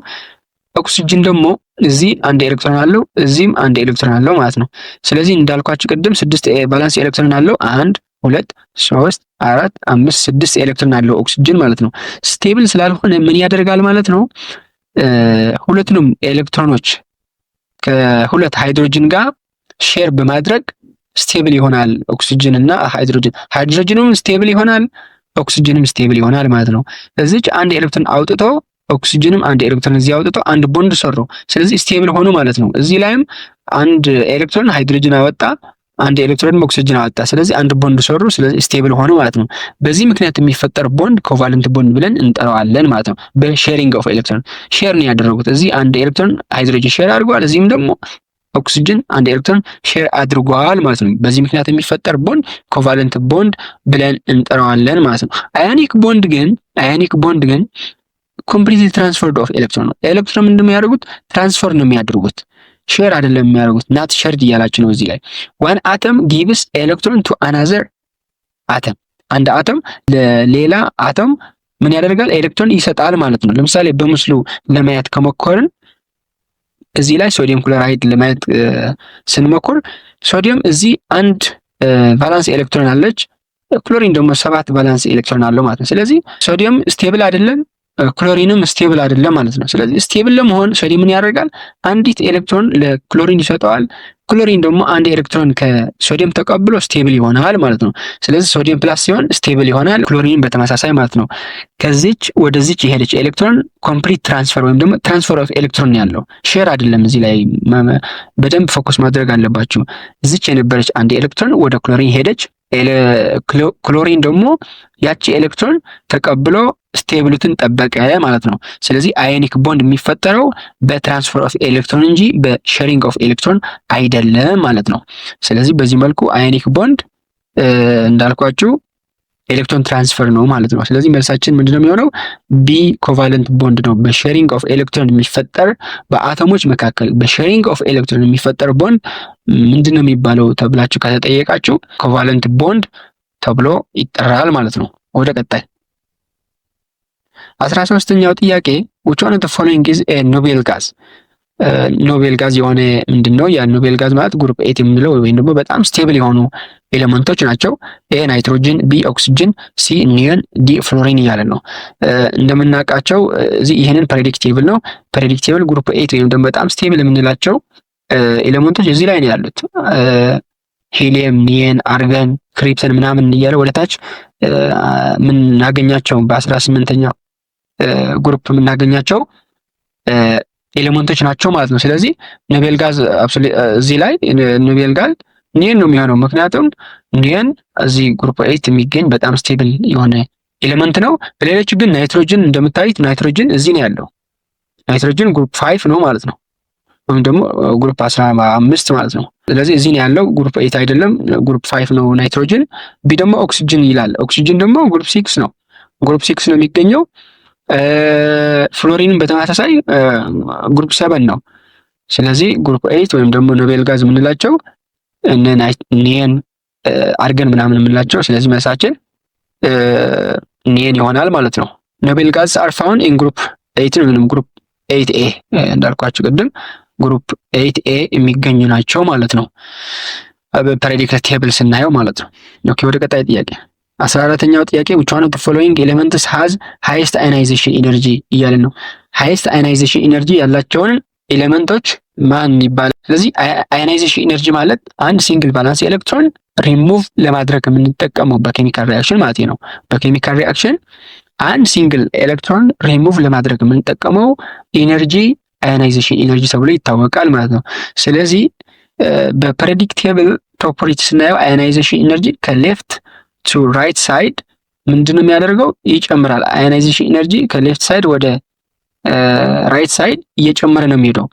ኦክሲጅን ደግሞ እዚህ 1 ኤሌክትሮን አለው፣ እዚህም 1 ኤሌክትሮን አለው ማለት ነው። ስለዚህ እንዳልኳችሁ ቅድም 6 ቫላንስ ኤሌክትሮን አለው። 1 2 3 4 5 6 ኤሌክትሮን አለው ኦክሲጅን ማለት ነው። ስቴብል ስላልሆነ ምን ያደርጋል ማለት ነው? ሁለቱንም ኤሌክትሮኖች ከሁለት ሃይድሮጅን ጋር ሼር በማድረግ ስቴብል ይሆናል ኦክሲጅን እና ሃይድሮጅን። ሃይድሮጅንም ስቴብል ይሆናል፣ ኦክሲጅንም ስቴብል ይሆናል ማለት ነው። እዚች 1 ኤሌክትሮን አውጥቶ ኦክሲጅንም 1 ኤሌክትሮን እዚህ አውጥቶ 1 ቦንድ ሰሩ። ስለዚህ ስቴብል ሆኑ ማለት ነው። እዚህ ላይም 1 ኤሌክትሮን ሃይድሮጅን አወጣ፣ 1 ኤሌክትሮን ኦክሲጅን አወጣ። ስለዚህ 1 ቦንድ ሰሩ። ስለዚህ ስቴብል ሆኑ ማለት ነው። በዚህ ምክንያት የሚፈጠር ቦንድ ኮቫለንት ቦንድ ብለን እንጠራዋለን ማለት ነው። በሼሪንግ ኦፍ ኤሌክትሮን ሼር ነው ያደረጉት። እዚህ 1 ኤሌክትሮን ሃይድሮጅን ሼር አድርጓል፣ እዚህም ደግሞ ኦክሲጅን 1 ኤሌክትሮን ሼር አድርጓል ማለት ነው። በዚህ ምክንያት የሚፈጠር ቦንድ ኮቫለንት ቦንድ ብለን እንጠራዋለን ማለት ነው። አዮኒክ ቦንድ ግን ኮምፕሊትሊ ትራንስፈርድ ኦፍ ኤሌክትሮን ነው። ኤሌክትሮን ምንድን ነው ያደርጉት? ትራንስፈር ነው የሚያደርጉት፣ ሼር አይደለም የሚያደርጉት። ናት ሸርድ እያላችሁ ነው እዚህ ላይ። ዋን አተም ጊቭስ ኤሌክትሮን ቱ አናዘር አተም፣ አንድ አተም ለሌላ አተም ምን ያደርጋል? ኤሌክትሮን ይሰጣል ማለት ነው። ለምሳሌ በምስሉ ለማየት ከሞከርን እዚህ ላይ ሶዲየም ክሎራይድ ለማየት ስንሞክር ሶዲየም እዚህ አንድ ቫላንስ ኤሌክትሮን አለች፣ ክሎሪን ደግሞ 7 ቫላንስ ኤሌክትሮን አለው ማለት ነው። ስለዚህ ሶዲየም ስቴብል አይደለም፣ ክሎሪንም ስቴብል አይደለም ማለት ነው። ስለዚህ ስቴብል ለመሆን ሶዲየም ምን ያደርጋል? አንዲት ኤሌክትሮን ለክሎሪን ይሰጠዋል። ክሎሪን ደግሞ አንድ ኤሌክትሮን ከሶዲየም ተቀብሎ ስቴብል ይሆናል ማለት ነው። ስለዚህ ሶዲየም ፕላስ ሲሆን ስቴብል ይሆናል፣ ክሎሪን በተመሳሳይ ማለት ነው። ከዚች ወደዚች የሄደች ኤሌክትሮን ኮምፕሊት ትራንስፈር ወይም ደግሞ ትራንስፈር ኦፍ ኤሌክትሮን ያለው ሼር አይደለም። እዚህ ላይ በደንብ ፎከስ ማድረግ አለባችሁ። እዚች የነበረች አንድ ኤሌክትሮን ወደ ክሎሪን ሄደች። ክሎሪን ደግሞ ያቺ ኤሌክትሮን ተቀብሎ ስቴብሊቲን ጠበቀ ማለት ነው። ስለዚህ አዮኒክ ቦንድ የሚፈጠረው በትራንስፈር ኦፍ ኤሌክትሮን እንጂ በሼሪንግ ኦፍ ኤሌክትሮን አይደለም ማለት ነው። ስለዚህ በዚህ መልኩ አዮኒክ ቦንድ እንዳልኳችሁ ኤሌክትሮን ትራንስፈር ነው ማለት ነው። ስለዚህ መልሳችን ምንድነው የሚሆነው? ቢ ኮቫለንት ቦንድ ነው። በሼሪንግ ኦፍ ኤሌክትሮን የሚፈጠር በአተሞች መካከል በሼሪንግ ኦፍ ኤሌክትሮን የሚፈጠር ቦንድ ምንድነው የሚባለው ተብላችሁ ከተጠየቃችሁ ኮቫለንት ቦንድ ተብሎ ይጠራል ማለት ነው። ወደ ቀጣይ 13ኛው ጥያቄ which one of the following is a noble gas? ኖቤል ጋዝ የሆነ ምንድነው? ያ ኖቤል ጋዝ ማለት ግሩፕ 8 የምንለው ወይም ደግሞ በጣም ስቴብል የሆኑ ኤሌመንቶች ናቸው። ኤ ናይትሮጅን፣ ቢ ኦክሲጅን፣ ሲ ኒዮን፣ ዲ ፍሎሪን እያለ ነው። እንደምናውቃቸው እዚህ ይሄንን ፕሬዲክቴብል ነው። ፕሬዲክቴብል ግሩፕ 8 ወይም ደግሞ በጣም ስቴብል የምንላቸው ኤሌመንቶች እዚህ ላይ ነው ያሉት። ሂሊየም፣ ኒየን፣ አርገን፣ ክሪፕተን ምናምን እያለ ወደታች የምናገኛቸው በ18ኛው ግሩፕ የምናገኛቸው ኤሌመንቶች ናቸው ማለት ነው። ስለዚህ ኖቤል ጋዝ እዚህ ላይ ኖቤል ጋዝ ኒየን ነው የሚሆነው። ምክንያቱም ኒየን እዚህ ግሩፕ 8 የሚገኝ በጣም ስቴብል የሆነ ኤሌመንት ነው። በሌሎቹ ግን ናይትሮጅን እንደምታዩት ናይትሮጅን እዚህ ነው ያለው። ናይትሮጅን ግሩፕ 5 ነው ማለት ነው፣ ወይም ደግሞ ግሩፕ 15 ማለት ነው። ስለዚህ እዚህ ነው ያለው፣ ግሩፕ 8 አይደለም፣ ግሩፕ 5 ነው ናይትሮጅን። ቢ ደግሞ ኦክሲጅን ይላል። ኦክሲጅን ደግሞ ግሩፕ 6 ነው፣ ግሩፕ 6 ነው የሚገኘው። ፍሎሪንም በተመሳሳይ ግሩፕ 7 ነው። ስለዚህ ግሩፕ 8 ወይም ደግሞ ኖቤል ጋዝ የምንላቸው እነ ኒየን፣ አርገን ምናምን የምንላቸው። ስለዚህ መልሳችን ኒየን ይሆናል ማለት ነው። ኖቤል ጋዝ አር ፋውንድ ኢን ግሩፕ 8 ወይም ግሩፕ 8A እንዳልኳችሁ ቅድም ግሩፕ 8A የሚገኙ ናቸው ማለት ነው፣ በፔሪዮዲክ ቴብል ስናየው ማለት ነው። ኦኬ ወደ ቀጣይ ጥያቄ 14ኛው ጥያቄ which one of the following elements has highest ionization energy እያለን ነው። highest ionization energy ያላቸውን ኤሌመንቶች ማን ይባላል? ስለዚህ ionization energy ማለት አንድ ሲንግል ቫላንስ ኤሌክትሮን ሪሙቭ ለማድረግ የምንጠቀመው በኬሚካል ሪአክሽን ማለት ነው። በኬሚካል ሪአክሽን አንድ ሲንግል ኤሌክትሮን ሪሙቭ ለማድረግ የምንጠቀመው ኢነርጂ ionization energy ተብሎ ይታወቃል ማለት ነው። ስለዚህ በፕሬዲክቴብል ፕሮፐርቲ ስናየው ionization energy ከሌፍት ቱ ራይት ሳይድ ምንድነው የሚያደርገው? ይጨምራል። አዮናይዜሽን ኢነርጂ ከሌፍት ሳይድ ወደ ራይት ሳይድ እየጨመረ ነው የሚሄደው።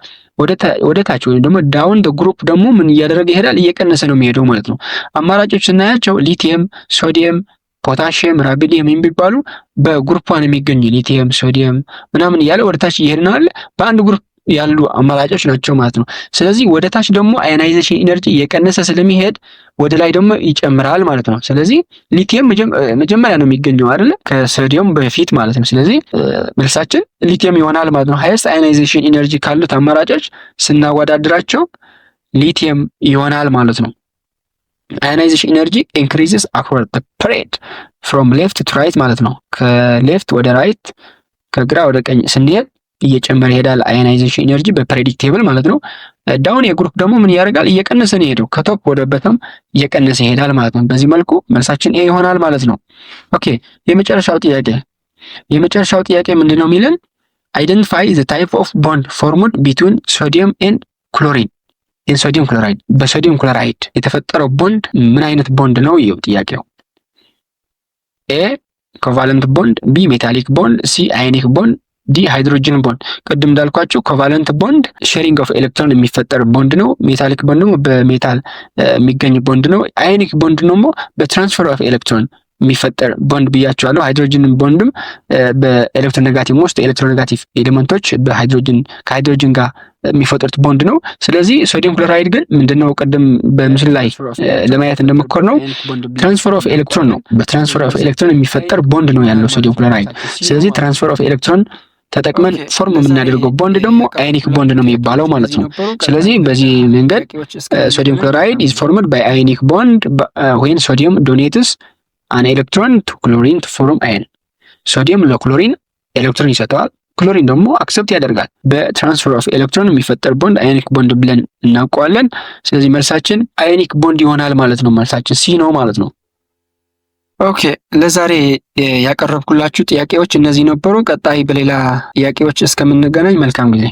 ወደ ታች ወይም ደግሞ ዳውን ግሩፕ ደግሞ ምን እያደረገ ይሄዳል? እየቀነሰ ነው የሚሄደው ማለት ነው። አማራጮች ስናያቸው ሊቲየም፣ ሶዲየም፣ ፖታሺየም፣ ራቢዲየም የሚባሉ በግሩፕ 1 የሚገኙ ሊቲየም፣ ሶዲየም ምናምን እያለ ወደ ታች እየሄድ ነው አለ በአንድ ግሩፕ ያሉ አማራጮች ናቸው ማለት ነው። ስለዚህ ወደ ታች ደግሞ አዮናይዜሽን ኢነርጂ እየቀነሰ ስለሚሄድ ወደ ላይ ደግሞ ይጨምራል ማለት ነው። ስለዚህ ሊቲየም መጀመሪያ ነው የሚገኘው አይደለ? ከሶዲየም በፊት ማለት ነው። ስለዚህ መልሳችን ሊቲየም ይሆናል ማለት ነው። ሃይስት አዮናይዜሽን ኢነርጂ ካሉት አማራጮች ስናወዳድራቸው ሊቲየም ይሆናል ማለት ነው። አዮናይዜሽን ኢነርጂ ኢንክሪዝስ አክሮስ ዘ ፔሪድ ፍሮም ሌፍት ቱ ራይት ማለት ነው። ከሌፍት ወደ ራይት ከግራ ወደ ቀኝ ስንሄድ እየጨመረ ይሄዳል አዮናይዜሽን ኢነርጂ በፕሬዲክቴብል ማለት ነው። ዳውን የግሩፕ ደግሞ ምን ያደርጋል? እየቀነሰ ነው ሄደው ከቶፕ ወደ በተም እየቀነሰ ይሄዳል ማለት ነው። በዚህ መልኩ መልሳችን ኤ ይሆናል ማለት ነው። ኦኬ የመጨረሻው ጥያቄ ምንድነው የሚለን? አይደንቲፋይ ዘ ታይፕ ኦፍ ቦንድ ፎርሙድ ቢትዊን ሶዲየም ኤንድ ክሎሪን ኢን ሶዲየም ክሎራይድ። በሶዲየም ክሎራይድ የተፈጠረው ቦንድ ምን አይነት ቦንድ ነው? ይኸው ጥያቄው። ኤ ኮቫለንት ቦንድ፣ ቢ ሜታሊክ ቦንድ፣ ሲ አዮኒክ ቦንድ፣ ዲ ሃይድሮጅን ቦንድ። ቅድም እንዳልኳችሁ ኮቫለንት ቦንድ ሼሪንግ ኦፍ ኤሌክትሮን የሚፈጠር ቦንድ ነው። ሜታሊክ ቦንድ ደግሞ በሜታል የሚገኝ ቦንድ ነው። አዮኒክ ቦንድ ደግሞ በትራንስፈር ኦፍ ኤሌክትሮን የሚፈጠር ቦንድ ብያቸዋለሁ። ሃይድሮጅን ቦንድም በኤሌክትሮኔጋቲቭ ውስጥ ኤሌክትሮኔጋቲቭ ኤሌመንቶች ከሃይድሮጅን ጋር የሚፈጥሩት ቦንድ ነው። ስለዚህ ሶዲየም ክሎራይድ ግን ምንድነው ቀደም በምስል ላይ ለማየት እንደሞከር ነው ትራንስፈር ኦፍ ኤሌክትሮን ነው። በትራንስፈር ኦፍ ኤሌክትሮን የሚፈጠር ቦንድ ነው ያለው ሶዲየም ክሎራይድ። ስለዚህ ትራንስፈር ኦፍ ኤሌክትሮን ተጠቅመን ፎርም የምናደርገው ቦንድ ደግሞ አዮኒክ ቦንድ ነው የሚባለው ማለት ነው። ስለዚህ በዚህ መንገድ ሶዲየም ክሎራይድ is formed by ionic bond when sodium donates an electron to chlorine to form ion። ሶዲየም ለክሎሪን ኤሌክትሮን ይሰጠዋል፣ ክሎሪን ደግሞ አክሰፕት ያደርጋል። በትራንስፈር ኦፍ ኤሌክትሮን የሚፈጠር ቦንድ አዮኒክ ቦንድ ብለን እናውቀዋለን። ስለዚህ መልሳችን አዮኒክ ቦንድ ይሆናል ማለት ነው። መልሳችን ሲ ነው ማለት ነው። ኦኬ ለዛሬ ያቀረብኩላችሁ ጥያቄዎች እነዚህ ነበሩ። ቀጣይ በሌላ ጥያቄዎች እስከምንገናኝ መልካም ጊዜ